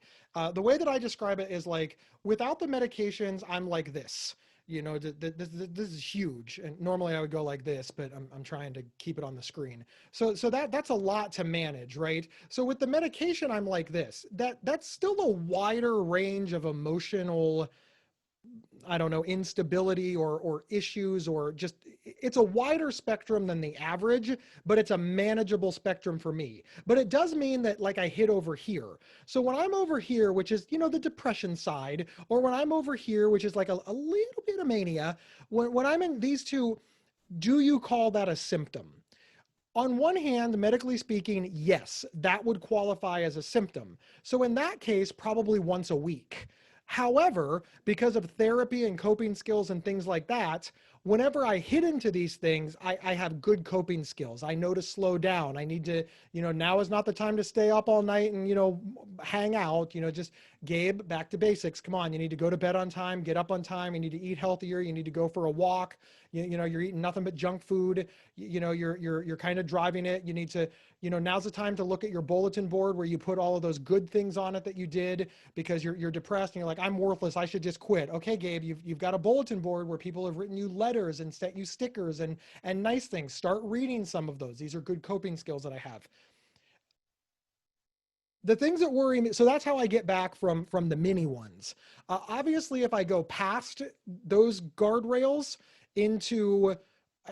The way that I describe it is like, without the medications, I'm like this. You know, this is huge. And normally I would go like this, but I'm trying to keep it on the screen. So that's a lot to manage, right? So with the medication, I'm like this. That's still a wider range of emotional, I don't know, instability or issues, or just, it's a wider spectrum than the average, but it's a manageable spectrum for me. But it does mean that, like, I hit over here. So when I'm over here, which is, you know, the depression side, or when I'm over here, which is like a little bit of mania, when I'm in these two, do you call that a symptom? On one hand, medically speaking, yes, that would qualify as a symptom. So in that case, probably once a week. However, because of therapy and coping skills and things like that, whenever I hit into these things, I have good coping skills. I know to slow down. I need to, you know, now is not the time to stay up all night and, you know, hang out, you know, just, Gabe, back to basics. Come on, you need to go to bed on time, get up on time. You need to eat healthier. You need to go for a walk. You know, you're eating nothing but junk food. You know, you're kind of driving it. You need to, you know, now's the time to look at your bulletin board where you put all of those good things on it that you did because you're depressed and you're like, I'm worthless, I should just quit. Okay, Gabe, you've got a bulletin board where people have written you letters and sent you stickers and nice things. Start reading some of those. These are good coping skills that I have. The things that worry me, so that's how I get back from the mini ones. Obviously, if I go past those guardrails into,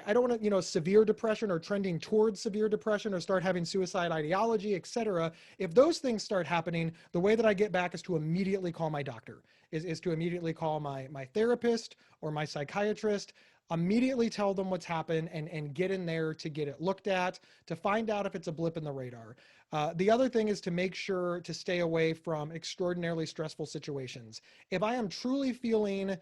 I don't want to, you know, severe depression or trending towards severe depression or start having suicide ideology, etc. If those things start happening, the way that I get back is to immediately call my doctor, is to immediately call my therapist or my psychiatrist, immediately tell them what's happened and get in there to get it looked at, to find out if it's a blip in the radar. The other thing is to make sure to stay away from extraordinarily stressful situations. If I am truly feeling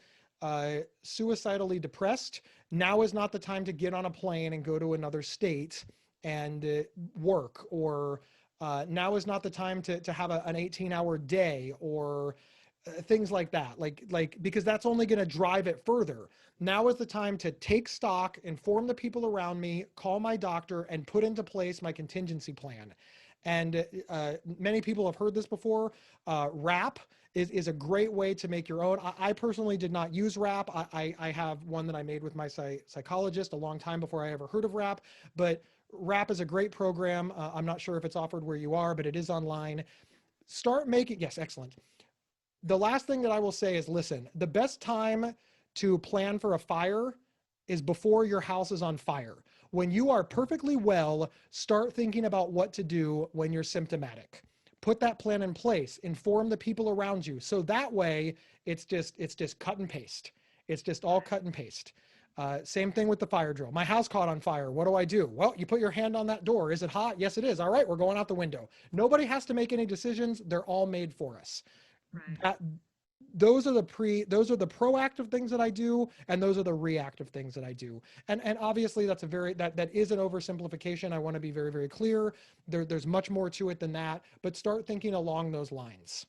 suicidally depressed, now is not the time to get on a plane and go to another state and work, or now is not the time to have an 18-hour day, or things like that, like because that's only going to drive it further. Now is the time to take stock, inform the people around me, call my doctor, and put into place my contingency plan. And many people have heard this before. RAP is a great way to make your own. I personally did not use RAP. I have one that I made with my psychologist a long time before I ever heard of RAP. But RAP is a great program. I'm not sure if it's offered where you are, but it is online. Start making, yes, excellent. The last thing that I will say is, listen, the best time to plan for a fire is before your house is on fire. When you are perfectly well, start thinking about what to do when you're symptomatic. Put that plan in place, inform the people around you. So that way it's just cut and paste. It's just all cut and paste. Same thing with the fire drill. My house caught on fire. What do I do? Well, you put your hand on that door. Is it hot? Yes, it is. All right, we're going out the window. Nobody has to make any decisions. They're all made for us. Right. Those are the proactive things that I do, and those are the reactive things that I do. And obviously that's that is an oversimplification. I want to be very, very clear. There's much more to it than that, but start thinking along those lines.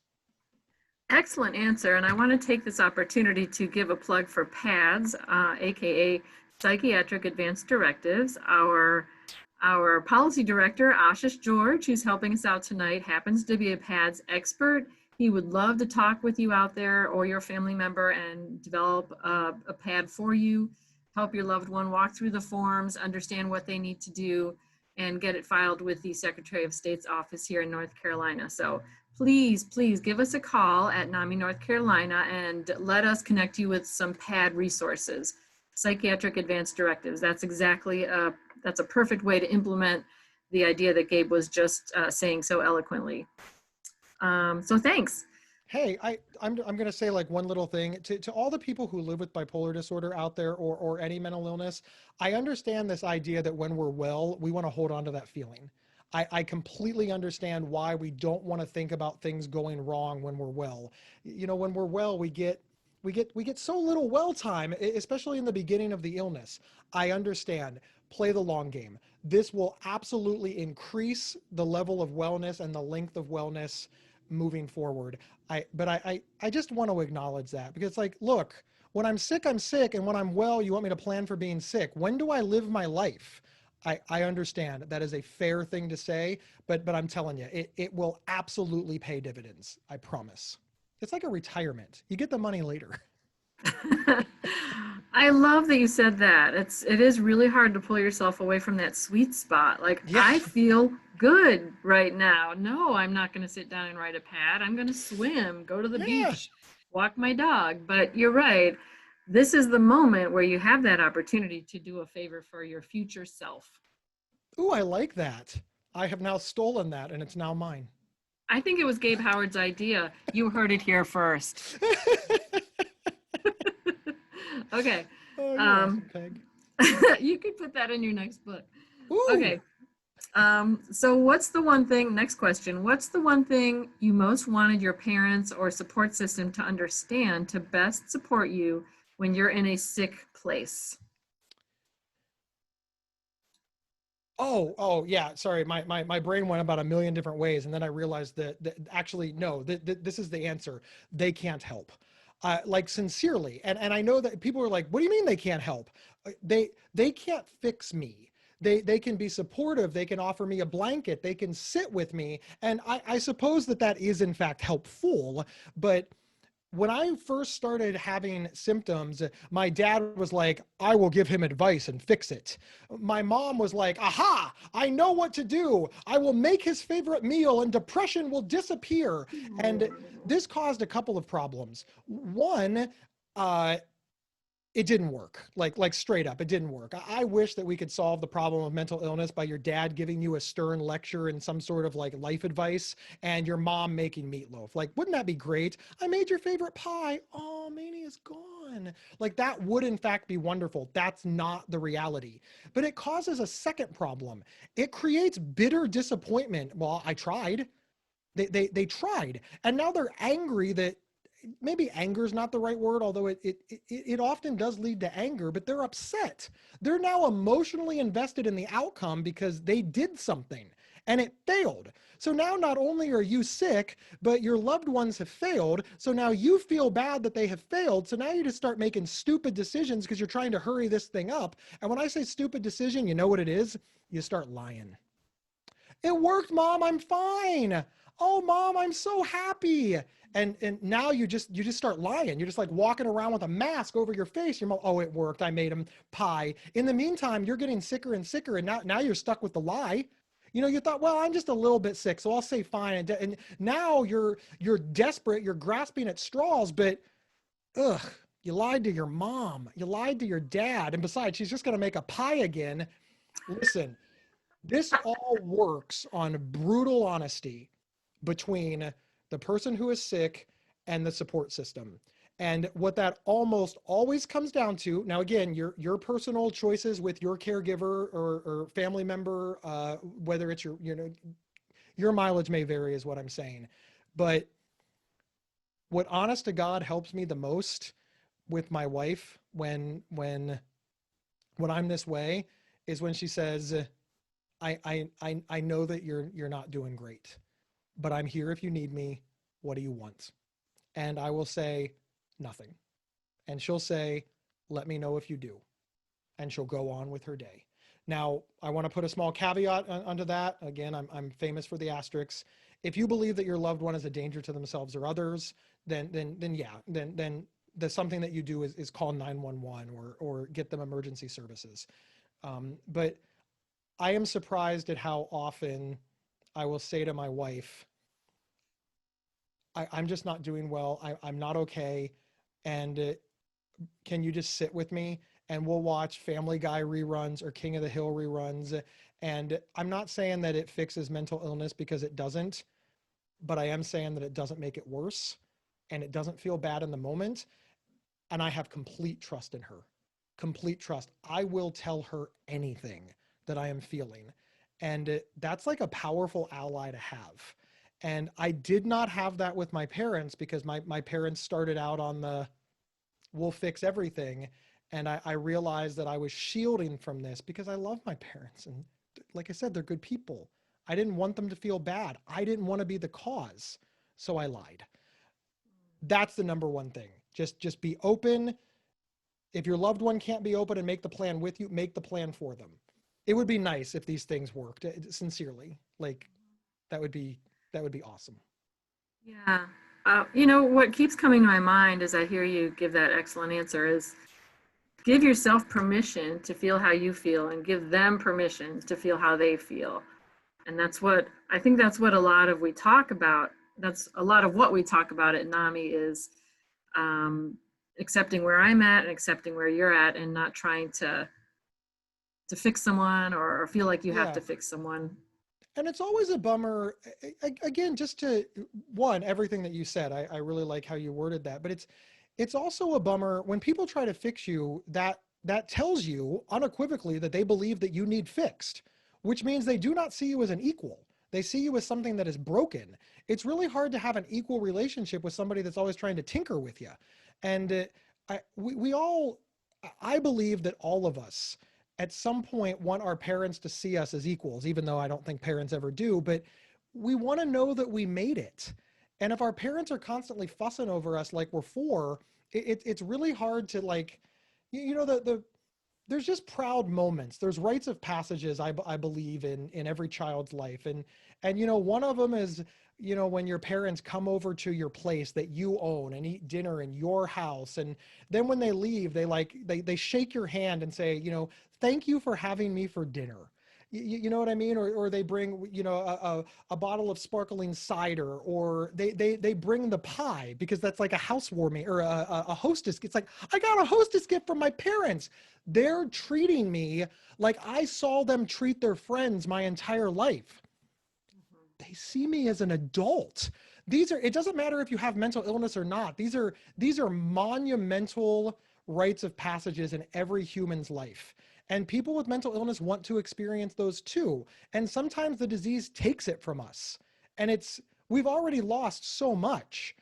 Excellent answer. And I want to take this opportunity to give a plug for PADS, aka Psychiatric Advanced Directives. Our policy director, Ashish George, who's helping us out tonight, happens to be a PADS expert. He would love to talk with you out there or your family member and develop a pad for you, help your loved one walk through the forms, understand what they need to do, and get it filed with the Secretary of State's office here in North Carolina. So please give us a call at NAMI North Carolina and let us connect you with some PAD resources. Psychiatric Advanced Directives. That's exactly, that's a perfect way to implement the idea that Gabe was just saying so eloquently. So thanks. Hey, I'm going to say like one little thing to all the people who live with bipolar disorder out there, or any mental illness. I understand this idea that when we're well, we want to hold on to that feeling. I completely understand why we don't want to think about things going wrong when we're well. You know, when we're well, we get so little well time, especially in the beginning of the illness. I understand. Play the long game. This will absolutely increase the level of wellness and the length of wellness moving forward. But I just want to acknowledge that, because it's like, look, when I'm sick, I'm sick. And when I'm well, you want me to plan for being sick. When do I live my life? I understand that is a fair thing to say, but I'm telling you, it will absolutely pay dividends. I promise. It's like a retirement. You get the money later. I love that you said that. It is really hard to pull yourself away from that sweet spot. Like, Yeah. I feel good right now. No, I'm not going to sit down and write a pad. I'm going to swim, go to the Yeah. beach, walk my dog. But you're right. This is the moment where you have that opportunity to do a favor for your future self. Ooh, I like that. I have now stolen that and it's now mine. I think it was Gabe Howard's idea. You heard it here first. Okay. Oh, you're Um, awesome, Peg. you could put that in your next book. Ooh. Okay. So what's the one thing, next question, what's the one thing you most wanted your parents or support system to understand to best support you when you're in a sick place? Oh, yeah. Sorry, my brain went about a million different ways, and then I realized that actually no, this is the answer. They can't help. Like sincerely, and I know that people are like, "What do you mean they can't help?" They can't fix me. They can be supportive. They can offer me a blanket. They can sit with me, and I suppose that is in fact helpful, but when I first started having symptoms, my dad was like, I will give him advice and fix it. My mom was like, aha, I know what to do. I will make his favorite meal and depression will disappear. And this caused a couple of problems. One, it didn't work. Like straight up, it didn't work. I wish that we could solve the problem of mental illness by your dad giving you a stern lecture and some sort of like life advice and your mom making meatloaf. Like, wouldn't that be great? I made your favorite pie. Oh, mania's gone. Like that would in fact be wonderful. That's not the reality. But it causes a second problem. It creates bitter disappointment. Well, I tried. They tried. And now they're angry that maybe anger is not the right word, although it often does lead to anger, but they're upset. They're now emotionally invested in the outcome because they did something and it failed. So now not only are you sick, but your loved ones have failed. So now you feel bad that they have failed. So now you just start making stupid decisions because you're trying to hurry this thing up. And when I say stupid decision, you know what it is? You start lying. It worked, Mom, I'm fine. Oh, Mom, I'm so happy. And now you just start lying. You're just like walking around with a mask over your face. Your mom, oh, it worked. I made him pie. In the meantime, you're getting sicker and sicker, and now you're stuck with the lie. You know, you thought, well, I'm just a little bit sick, so I'll say fine. And now you're desperate. You're grasping at straws, but ugh, you lied to your mom. You lied to your dad, and besides, she's just gonna make a pie again. Listen. This all works on brutal honesty between the person who is sick and the support system. And what that almost always comes down to, now again, your personal choices with your caregiver or family member, whether it's your mileage may vary is what I'm saying. But what honest to God helps me the most with my wife when I'm this way is when she says, I know that you're not doing great, but I'm here if you need me. What do you want? And I will say nothing. And she'll say, let me know if you do. And she'll go on with her day. Now, I want to put a small caveat onto that. Again, I'm famous for the asterisks. If you believe that your loved one is a danger to themselves or others, then the something that you do is call 911 or get them emergency services. But I am surprised at how often I will say to my wife, I'm just not doing well. I'm not okay. And can you just sit with me? And we'll watch Family Guy reruns or King of the Hill reruns. And I'm not saying that it fixes mental illness because it doesn't, but I am saying that it doesn't make it worse and it doesn't feel bad in the moment. And I have complete trust in her. Complete trust. I will tell her anything that I am feeling. And that's like a powerful ally to have. And I did not have that with my parents because my parents started out on the we'll fix everything. And I realized that I was shielding from this because I love my parents. And like I said, they're good people. I didn't want them to feel bad. I didn't want to be the cause. So I lied. That's the number one thing. Just be open. If your loved one can't be open and make the plan with you, make the plan for them. it would be nice if these things worked, sincerely. Like that would be awesome. Yeah. What keeps coming to my mind as I hear you give that excellent answer is give yourself permission to feel how you feel and give them permission to feel how they feel. And I think that's what a lot of we talk about. That's a lot of what we talk about at NAMI is accepting where I'm at and accepting where you're at and not trying to fix someone or feel like you have Yeah. to fix someone. And it's always a bummer, again, just to everything that you said, I really like how you worded that, but it's also a bummer when people try to fix you, that tells you unequivocally that they believe that you need fixed, which means they do not see you as an equal. They see you as something that is broken. It's really hard to have an equal relationship with somebody that's always trying to tinker with you. And I believe that all of us at some point want our parents to see us as equals, even though I don't think parents ever do, but we want to know that we made it. And if our parents are constantly fussing over us like we're four, it's really hard to, like, there's just proud moments. There's rites of passages I believe in every child's life. And one of them is, when your parents come over to your place that you own and eat dinner in your house. And then when they leave, they shake your hand and say, thank you for having me for dinner. You know what I mean? Or they bring, a bottle of sparkling cider, or they bring the pie because that's like a housewarming or a hostess. It's like, I got a hostess gift from my parents. They're treating me like I saw them treat their friends my entire life. They see me as an adult. It doesn't matter if you have mental illness or not. These are monumental rites of passages in every human's life. And people with mental illness want to experience those too. And sometimes the disease takes it from us. And we've already lost so much.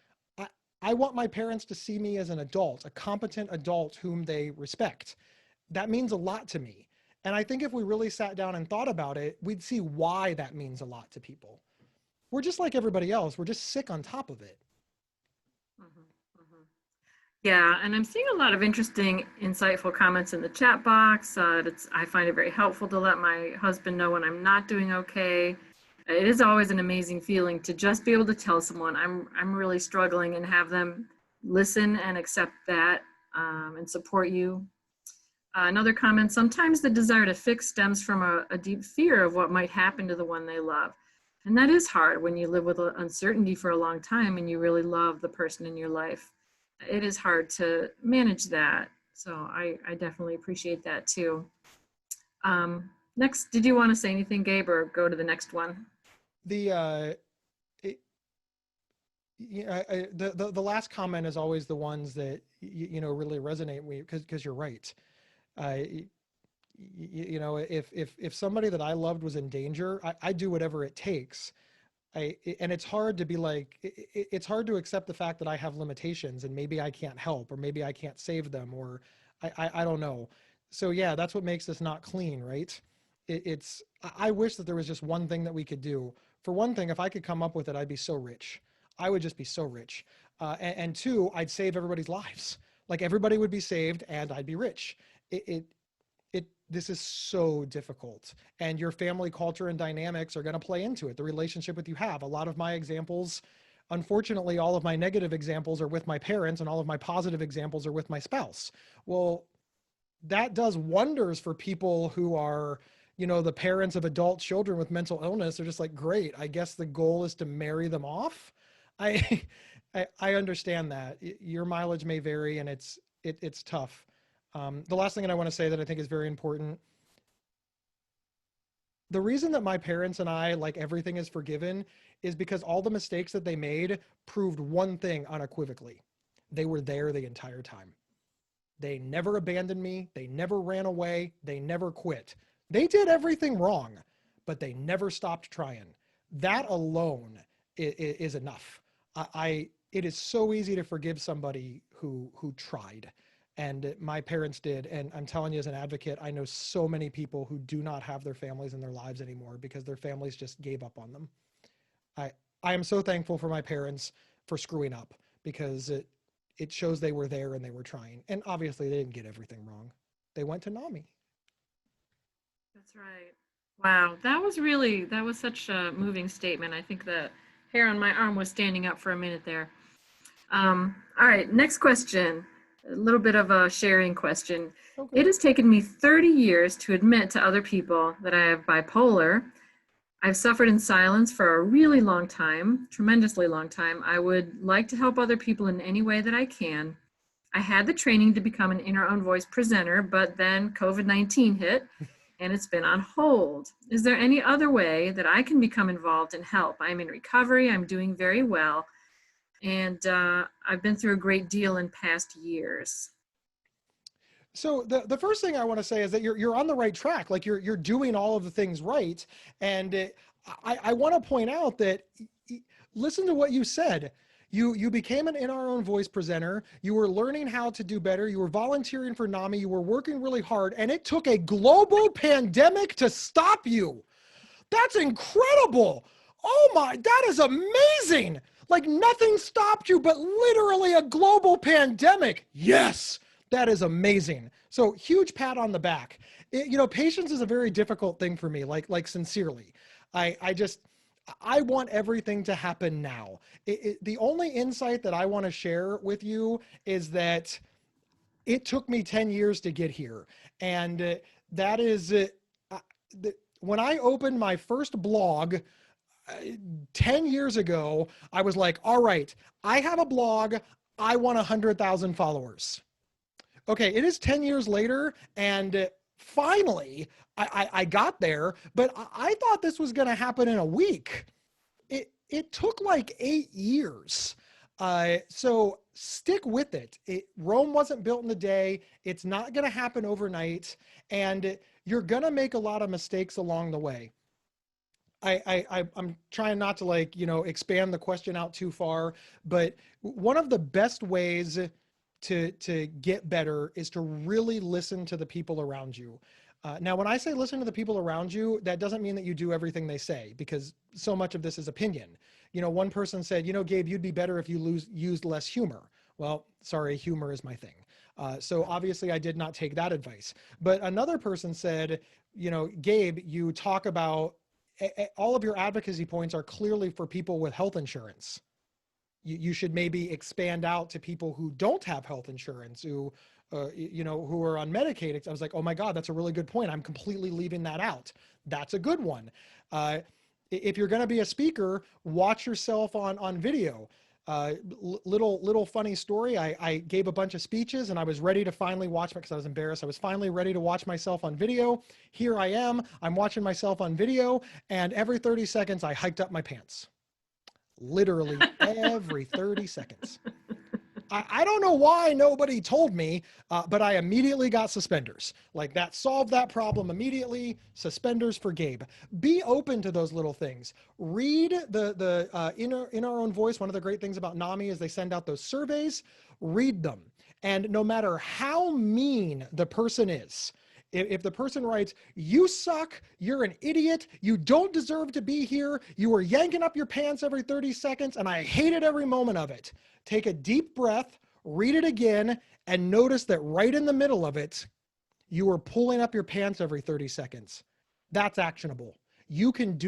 I want my parents to see me as an adult, a competent adult whom they respect. That means a lot to me. And I think if we really sat down and thought about it, we'd see why that means a lot to people. We're just like everybody else. We're just sick on top of it. Yeah, and I'm seeing a lot of interesting, insightful comments in the chat box. I find it very helpful to let my husband know when I'm not doing okay. It is always an amazing feeling to just be able to tell someone I'm really struggling and have them listen and accept that and support you. Another comment, sometimes the desire to fix stems from a deep fear of what might happen to the one they love. And that is hard when you live with uncertainty for a long time and you really love the person in your life. It is hard to manage that. So I definitely appreciate that too. Next, did you want to say anything, Gabe, or go to the next one? The last comment is always the ones that really resonate with me, because you're right. If somebody that I loved was in danger, I do whatever it takes. And it's hard to be like, it's hard to accept the fact that I have limitations and maybe I can't help, or maybe I can't save them, or I don't know. So yeah, that's what makes this not clean, right? I wish that there was just one thing that we could do. For one thing, if I could come up with it, I'd be so rich. I would just be so rich. And two, I'd save everybody's lives. Like everybody would be saved and I'd be rich. This is so difficult, and your family culture and dynamics are going to play into it. The relationship that you have. A lot of my examples, unfortunately, all of my negative examples are with my parents, and all of my positive examples are with my spouse. Well, that does wonders for people who are, the parents of adult children with mental illness. They're just like, great, I guess the goal is to marry them off. I understand that. Your mileage may vary, and it's tough. The last thing that I want to say that I think is very important, the reason that my parents and I, like everything is forgiven, is because all the mistakes that they made proved one thing unequivocally. They were there the entire time. They never abandoned me. They never ran away. They never quit. They did everything wrong, but they never stopped trying. That alone is enough. It is so easy to forgive somebody who tried. And my parents did. And I'm telling you, as an advocate, I know so many people who do not have their families in their lives anymore because their families just gave up on them. I am so thankful for my parents for screwing up, because it shows they were there and they were trying. And obviously they didn't get everything wrong. They went to NAMI. That's right. Wow, that was such a moving statement. I think the hair on my arm was standing up for a minute there. All right, next question. A little bit of a sharing question. Okay. It has taken me 30 years to admit to other people that I have bipolar. I've suffered in silence for a really long time, tremendously long time. I would like to help other people in any way that I can. I had the training to become an inner own voice presenter, but then COVID-19 hit and it's been on hold. Is there any other way that I can become involved and help? I'm in recovery, I'm doing very well, and I've been through a great deal in past years. So the first thing I want to say is that you're on the right track. Like you're doing all of the things right. And I want to point out that listen to what you said. You became an In Our Own Voice presenter. You were learning how to do better. You were volunteering for NAMI. You were working really hard, and it took a global pandemic to stop you. That's incredible. Oh my, that is amazing. Like nothing stopped you, but literally a global pandemic. Yes, that is amazing. So huge pat on the back. Patience is a very difficult thing for me, like sincerely. I want everything to happen now. The only insight that I want to share with you is that it took me 10 years to get here. And that is, when I opened my first blog 10 years ago, I was like, all right, I have a blog. I want 100,000 followers. Okay, it is 10 years later, and finally, I got there, but I thought this was going to happen in a week. It took like 8 years. So stick with it. Rome wasn't built in a day. It's not going to happen overnight, and you're going to make a lot of mistakes along the way. I'm trying not to expand the question out too far, but one of the best ways to get better is to really listen to the people around you. Now, when I say listen to the people around you, that doesn't mean that you do everything they say, because so much of this is opinion. One person said, Gabe, you'd be better if you used less humor. Well, sorry, humor is my thing. So obviously I did not take that advice. But another person said, Gabe, you talk about all of your advocacy points are clearly for people with health insurance. You should maybe expand out to people who don't have health insurance, who are on Medicaid. I was like, oh my God, that's a really good point. I'm completely leaving that out. That's a good one. If you're going to be a speaker, watch yourself on video. Little funny story. I gave a bunch of speeches and I was ready to finally watch, because I was embarrassed. I was finally ready to watch myself on video. Here I am. I'm watching myself on video, and every 30 seconds I hiked up my pants. Literally every 30 seconds. I don't know why nobody told me, but I immediately got suspenders. Like that solved that problem immediately. Suspenders for Gabe. Be open to those little things. Read the in our own voice. One of the great things about NAMI is they send out those surveys. Read them. And no matter how mean the person is, if the person writes, you suck, you're an idiot, you don't deserve to be here, you were yanking up your pants every 30 seconds, and I hated every moment of it. Take a deep breath, read it again, and notice that right in the middle of it, you were pulling up your pants every 30 seconds. That's actionable. You can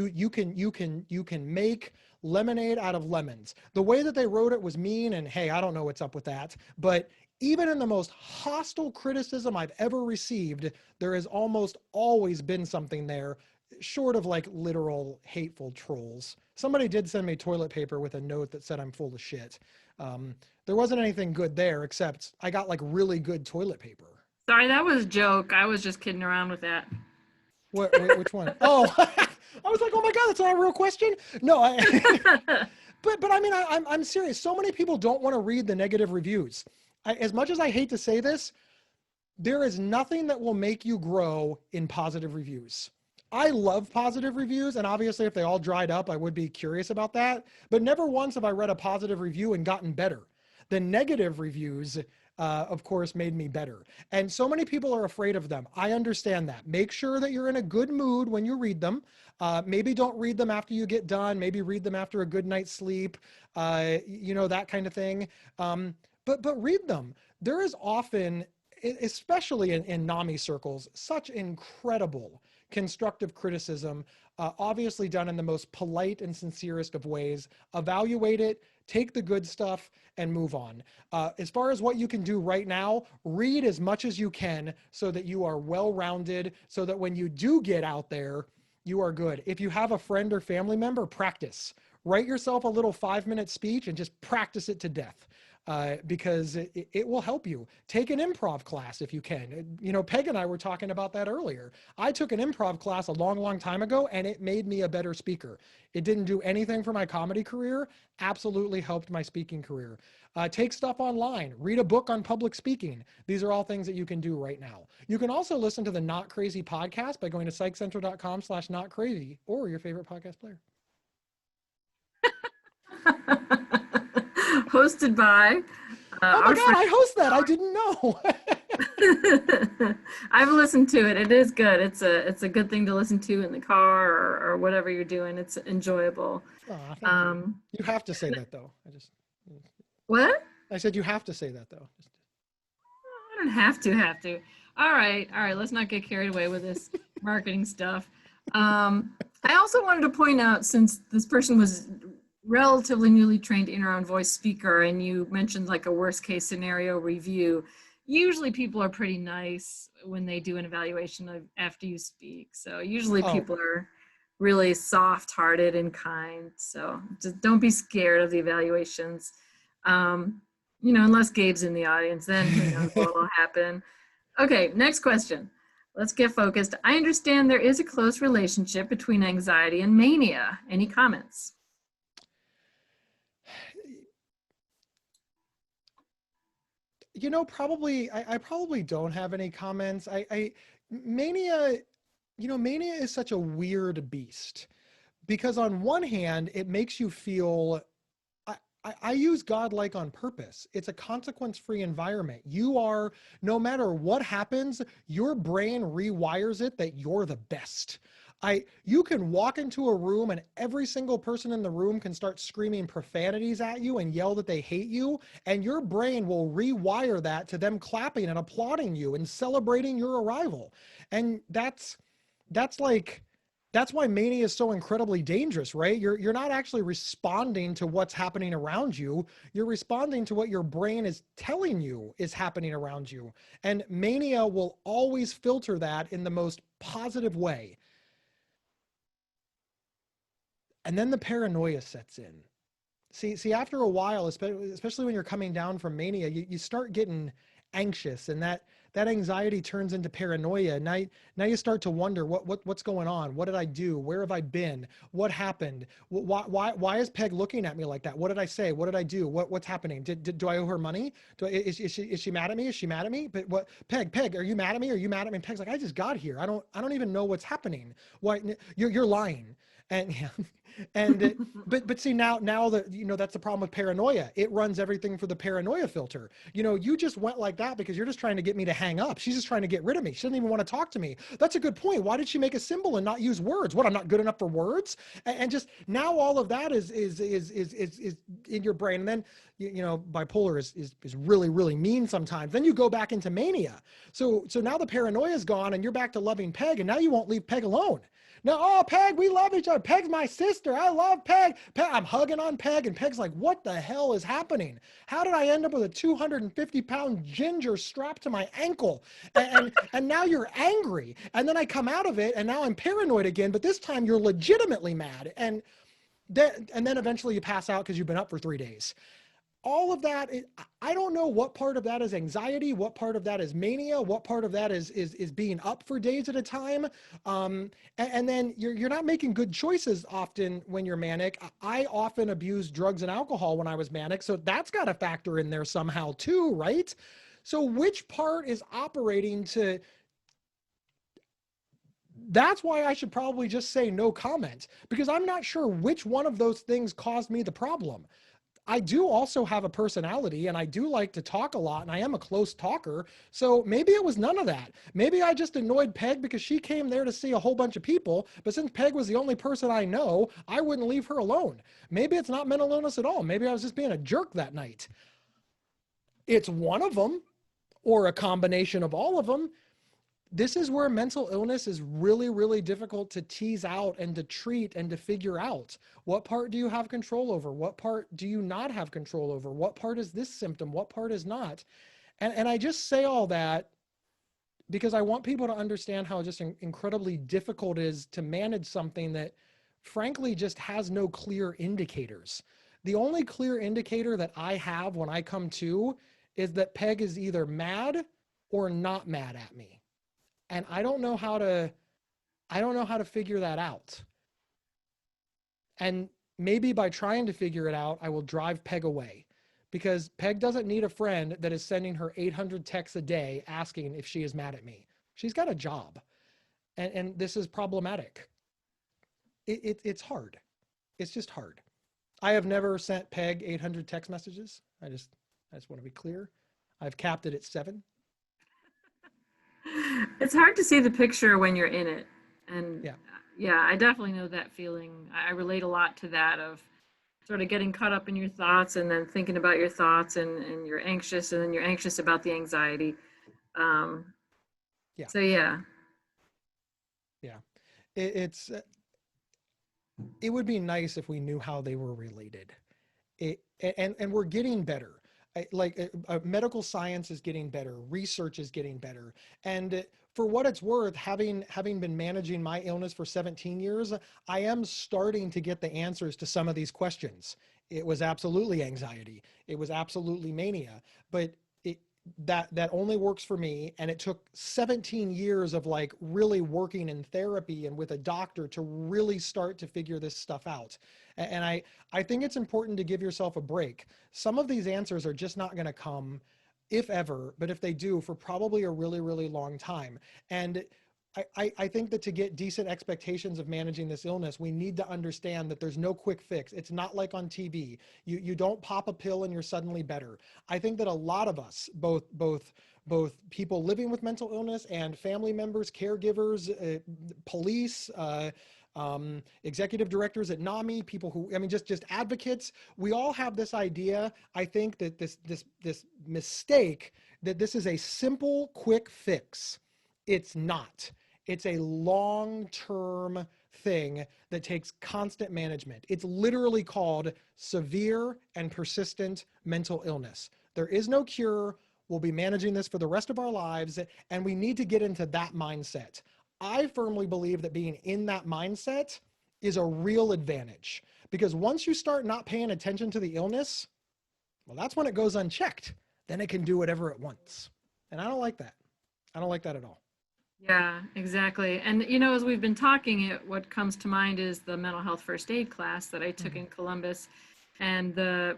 make lemonade out of lemons. The way that they wrote it was mean, and hey, I don't know what's up with that, but even in the most hostile criticism I've ever received, there has almost always been something there, short of like literal hateful trolls. Somebody did send me toilet paper with a note that said I'm full of shit. There wasn't anything good there, except I got like really good toilet paper. Sorry, that was a joke. I was just kidding around with that. Which one? Oh, I was like, oh my God, that's not a real question. No, but I mean, I'm serious. So many people don't want to read the negative reviews. As much as I hate to say this, there is nothing that will make you grow in positive reviews. I love positive reviews, and obviously if they all dried up, I would be curious about that, but never once have I read a positive review and gotten better. The negative reviews, of course, made me better. And so many people are afraid of them. I understand that. Make sure that you're in a good mood when you read them. Maybe don't read them after you get done. Maybe read them after a good night's sleep, that kind of thing. But read them. There is often especially in NAMI circles, such incredible constructive criticism, obviously done in the most polite and sincerest of ways. Evaluate it, take the good stuff, and move on. As far as what you can do right now, read as much as you can so that you are well-rounded, so that when you do get out there, you are good. If you have a friend or family member, practice. Write yourself a little 5-minute speech and just practice it to death. Because it will help you. Take an improv class if you can. You know, Peg and I were talking about that earlier. I took an improv class a long, long time ago, and it made me a better speaker. It didn't do anything for my comedy career, absolutely helped my speaking career. Take stuff online, read a book on public speaking. These are all things that you can do right now. You can also listen to the Not Crazy podcast by going to psychcentral.com/notcrazy or your favorite podcast player. Hosted by oh my God, I host that. I didn't know. I've listened to it. It is good. It's a good thing to listen to in the car or whatever you're doing. It's enjoyable. You have to say that though. What? I said you have to say that though. I don't have to. All right. Let's not get carried away with this marketing stuff. I also wanted to point out, since this person was relatively newly trained in our own voice speaker, and you mentioned like a worst case scenario review, usually people are pretty nice when they do an evaluation after you speak. So usually people are really soft hearted and kind. So just don't be scared of the evaluations. You know, unless Gabe's in the audience, then who knows what will happen. Okay, next question. Let's get focused. I understand there is a close relationship between anxiety and mania. Any comments? You know, I probably don't have any comments. Mania, you know, mania is such a weird beast because on one hand, it makes you feel, I use godlike on purpose. It's a consequence-free environment. You are, no matter what happens, your brain rewires it that you're the best. You can walk into a room and every single person in the room can start screaming profanities at you and yell that they hate you, and your brain will rewire that to them clapping and applauding you and celebrating your arrival. And that's why mania is so incredibly dangerous, right? You're not actually responding to what's happening around you. You're responding to what your brain is telling you is happening around you. And mania will always filter that in the most positive way. And then the paranoia sets in. See, after a while, especially when you're coming down from mania, you start getting anxious, and that anxiety turns into paranoia. Now you start to wonder what's going on. What did I do? Where have I been? What happened? Why is Peg looking at me like that? What did I say? What did I do? What's happening? Do I owe her money? Is she mad at me? Is she mad at me? But what, Peg, are you mad at me? Are you mad at me? And Peg's like, I just got here. I don't even know what's happening. Why you're lying. And yeah, but see now that, you know, that's the problem with paranoia. It runs everything for the paranoia filter. You know, you just went like that because you're just trying to get me to hang up. She's just trying to get rid of me. She doesn't even want to talk to me. That's a good point. Why did she make a symbol and not use words? What, I'm not good enough for words? And just now all of that is in your brain. And then, you know, bipolar is really, really mean sometimes. Then you go back into mania. So now the paranoia is gone and you're back to loving Peg, and now you won't leave Peg alone. No, oh, Peg, we love each other. Peg's my sister. I love Peg. I'm hugging on Peg, and Peg's like, what the hell is happening? How did I end up with a 250-pound ginger strapped to my ankle? And now you're angry. And then I come out of it, and now I'm paranoid again, but this time you're legitimately mad. And then eventually you pass out because you've been up for 3 days. All of that, I don't know what part of that is anxiety, what part of that is mania, what part of that is being up for days at a time. And then you're not making good choices often when you're manic. I often abused drugs and alcohol when I was manic, so that's got to factor in there somehow too, right? So which part is operating to... That's why I should probably just say no comment, because I'm not sure which one of those things caused me the problem. I do also have a personality, and I do like to talk a lot, and I am a close talker. So maybe it was none of that. Maybe I just annoyed Peg because she came there to see a whole bunch of people. But since Peg was the only person I know, I wouldn't leave her alone. Maybe it's not mental illness at all. Maybe I was just being a jerk that night. It's one of them. or a combination of all of them. This is where mental illness is really, really difficult to tease out and to treat and to figure out. What part do you have control over? What part do you not have control over? What part is this symptom? What part is not? And I just say all that because I want people to understand how just incredibly difficult it is to manage something that frankly just has no clear indicators. The only clear indicator that I have when I come to is that Peg is either mad or not mad at me. And I don't know how to figure that out. And maybe by trying to figure it out, I will drive Peg away, because Peg doesn't need a friend that is sending her 800 texts a day asking if she is mad at me. She's got a job, and this is problematic. It's hard. It's just hard. I have never sent Peg 800 text messages. I just want to be clear. I've capped it at 7. It's hard to see the picture when you're in it. And yeah, I definitely know that feeling. I relate a lot to that, of sort of getting caught up in your thoughts and then thinking about your thoughts, and you're anxious, and then you're anxious about the anxiety. So yeah. It would be nice if we knew how they were related. And we're getting better. Medical science is getting better. Research is getting better. And for what it's worth, having been managing my illness for 17 years, I am starting to get the answers to some of these questions. It was absolutely anxiety. It was absolutely mania. But that only works for me. And it took 17 years of really working in therapy and with a doctor to really start to figure this stuff out. And I think it's important to give yourself a break. Some of these answers are just not going to come, if ever, but if they do, for probably a really, really long time. And I think that to get decent expectations of managing this illness, we need to understand that there's no quick fix. It's not like on TV. You don't pop a pill and you're suddenly better. I think that a lot of us, both people living with mental illness and family members, caregivers, police, executive directors at NAMI, people who, just advocates, we all have this idea, I think, that this mistake that this is a simple, quick fix. It's not. It's a long-term thing that takes constant management. It's literally called severe and persistent mental illness. There is no cure. We'll be managing this for the rest of our lives, and we need to get into that mindset. I firmly believe that being in that mindset is a real advantage, because once you start not paying attention to the illness, well, that's when it goes unchecked. Then it can do whatever it wants. And I don't like that. I don't like that at all. Yeah, exactly. And, as we've been talking, what comes to mind is the mental health first aid class that I took in Columbus, and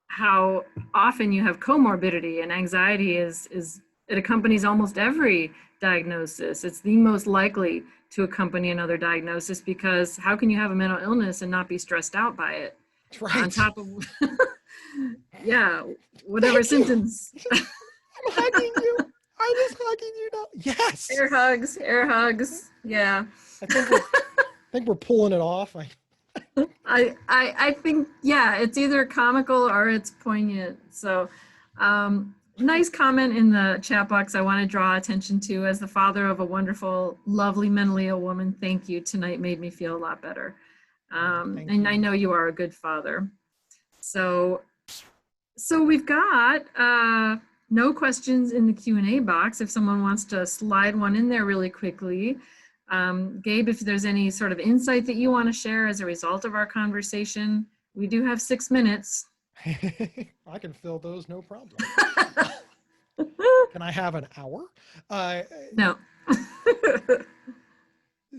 how often you have comorbidity, and anxiety it accompanies almost every diagnosis. It's the most likely to accompany another diagnosis, because how can you have a mental illness and not be stressed out by it? Right. On top of, whatever symptoms. I'm hugging you. I'm just hugging you now. Yes. Air hugs. Yeah. I think we're pulling it off. I think, it's either comical or it's poignant. So, nice comment in the chat box I want to draw attention to. As the father of a wonderful, lovely, mentally ill woman, thank you. Tonight made me feel a lot better. And I know you are a good father. So we've got no questions in the Q&A box. If someone wants to slide one in there really quickly. Gabe, if there's any sort of insight that you want to share as a result of our conversation, we do have 6 minutes. I can fill those, no problem. Can I have an hour? No.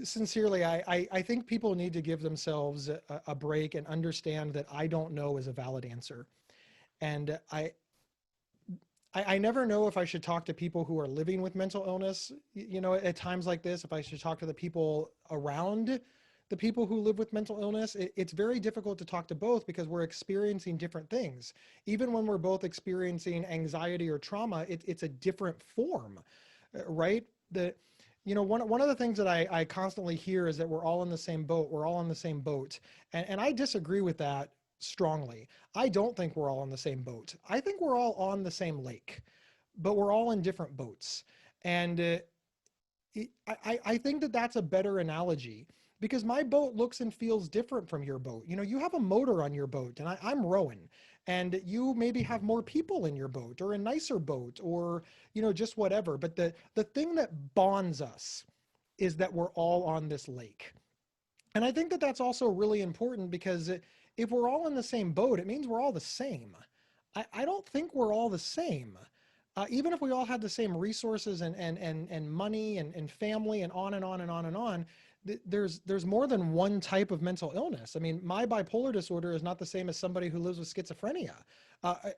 Sincerely, I think people need to give themselves a break and understand that I don't know is a valid answer. And I never know if I should talk to people who are living with mental illness, at times like this, if I should talk to the people around the people who live with mental illness. It's very difficult to talk to both, because we're experiencing different things. Even when we're both experiencing anxiety or trauma, it's a different form, right? One of the things that I constantly hear is that we're all in the same boat. We're all on the same boat. And I disagree with that. strongly. I don't think we're all on the same boat. I think we're all on the same lake. but we're all in different boats. And I think that that's a better analogy, because my boat looks and feels different from your boat. You know, you have a motor on your boat, and I'm rowing, and you maybe have more people in your boat, or a nicer boat, or, you know, just whatever. But the thing that bonds us is that we're all on this lake. And I think that that's also really important, because if we're all in the same boat, it means we're all the same. I don't think we're all the same. Even if we all had the same resources and money and family and on and on and on and on, there's more than one type of mental illness. I mean, my bipolar disorder is not the same as somebody who lives with schizophrenia.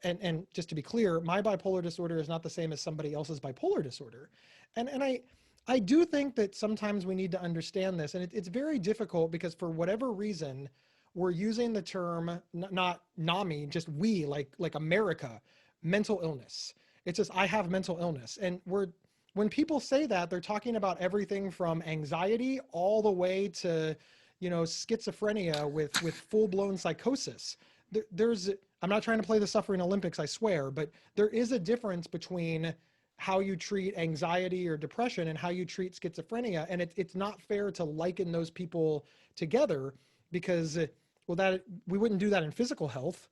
And just to be clear, my bipolar disorder is not the same as somebody else's bipolar disorder. And I do think that sometimes we need to understand this, and it's very difficult, because for whatever reason, we're using the term, not NAMI, just we, like America, mental illness. It's just, I have mental illness. And when people say that, they're talking about everything from anxiety all the way to, you know, schizophrenia with full-blown psychosis. I'm not trying to play the suffering Olympics, I swear, but there is a difference between how you treat anxiety or depression and how you treat schizophrenia. And it's not fair to liken those people together, because, well, that we wouldn't do that in physical health.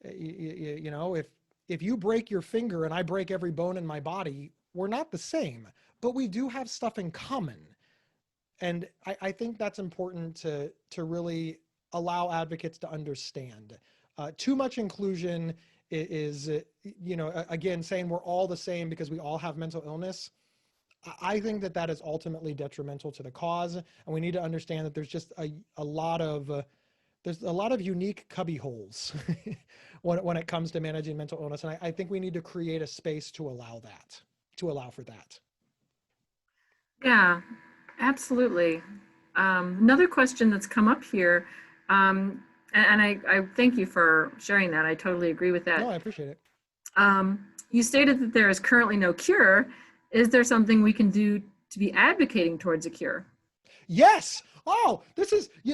You know, if you break your finger and I break every bone in my body, we're not the same, but we do have stuff in common. And I think that's important to really allow advocates to understand. Too much inclusion is, you know, again, saying we're all the same because we all have mental illness. I think that that is ultimately detrimental to the cause. And we need to understand that there's just a lot of unique cubby holes when it comes to managing mental illness. And I think we need to create a space to allow for that. Yeah, absolutely. Another question that's come up here, and I thank you for sharing that. I totally agree with that. No, I appreciate it. You stated that there is currently no cure. Is there something we can do to be advocating towards a cure? Yes. Oh,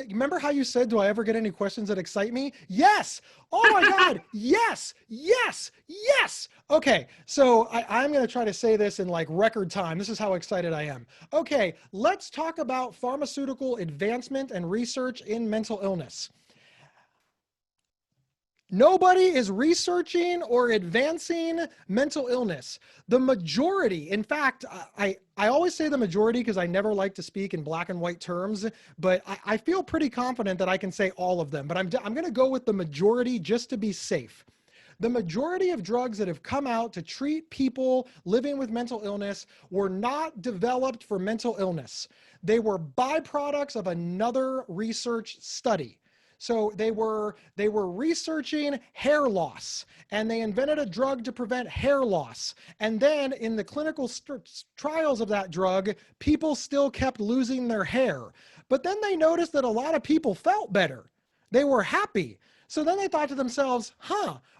remember how you said, do I ever get any questions that excite me? Yes. Oh my God. Yes. Yes. Yes. Okay. So I'm going to try to say this in like record time. This is how excited I am. Okay. Let's talk about pharmaceutical advancement and research in mental illness. Nobody is researching or advancing mental illness. The majority, in fact, I always say the majority because I never like to speak in black and white terms, but I feel pretty confident that I can say all of them, but I'm going to go with the majority just to be safe. The majority of drugs that have come out to treat people living with mental illness were not developed for mental illness. They were byproducts of another research study. So they were researching hair loss, and they invented a drug to prevent hair loss. And then in the clinical trials of that drug, people still kept losing their hair. But then they noticed that a lot of people felt better. They were happy. So then they thought to themselves,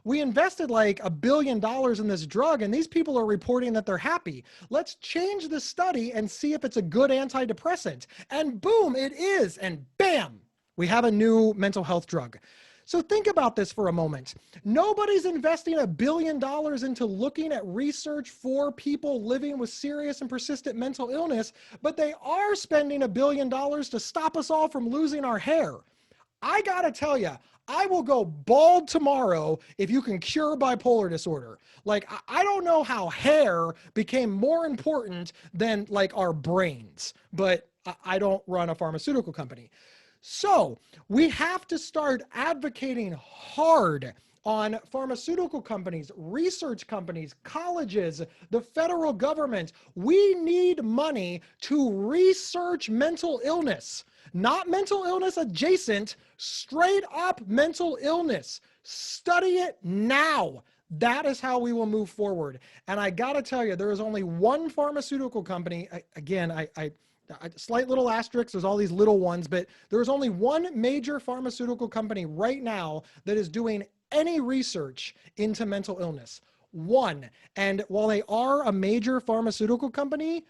we invested like $1 billion in this drug, and these people are reporting that they're happy. Let's change the study and see if it's a good antidepressant. And boom, it is. And bam, we have a new mental health drug. So think about this for a moment. Nobody's investing $1 billion into looking at research for people living with serious and persistent mental illness, but they are spending $1 billion to stop us all from losing our hair. I gotta tell you, I will go bald tomorrow if you can cure bipolar disorder. Like, I don't know how hair became more important than like our brains, but I don't run a pharmaceutical company. So we have to start advocating hard on pharmaceutical companies, research companies, colleges, the federal government. We need money to research mental illness, not mental illness adjacent, straight up mental illness. Study it now. That is how we will move forward. And I got to tell you, there is only one pharmaceutical company. Again, slight little asterisks, there's all these little ones, but there's only one major pharmaceutical company right now that is doing any research into mental illness. One. And while they are a major pharmaceutical company,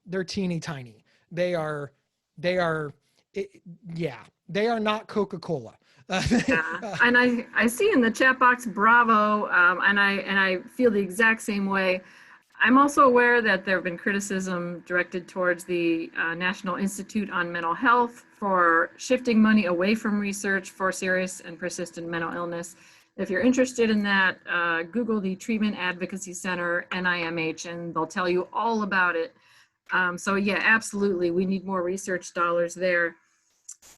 they're teeny tiny. They are not Coca-Cola. Yeah, and I see in the chat box, bravo, and I feel the exact same way. I'm also aware that there have been criticism directed towards the National Institute on Mental Health for shifting money away from research for serious and persistent mental illness. If you're interested in that, Google the Treatment Advocacy Center, NIMH, and they'll tell you all about it. So yeah, absolutely, we need more research dollars there.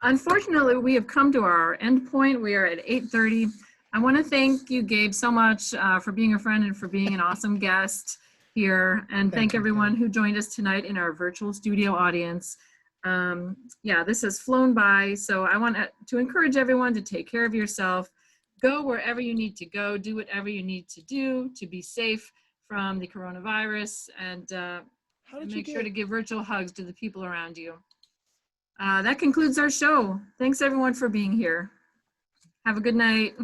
Unfortunately, we have come to our end point. We are at 8:30. I want to thank you, Gabe, so much for being a friend and for being an awesome guest here. And thank you, everyone Kate. who joined us tonight in our virtual studio audience. Yeah, this has flown by. So I want to encourage everyone to take care of yourself. Go wherever you need to go. Do whatever you need to do to be safe from the coronavirus. And make sure to give virtual hugs to the people around you. That concludes our show. Thanks everyone for being here. Have a good night.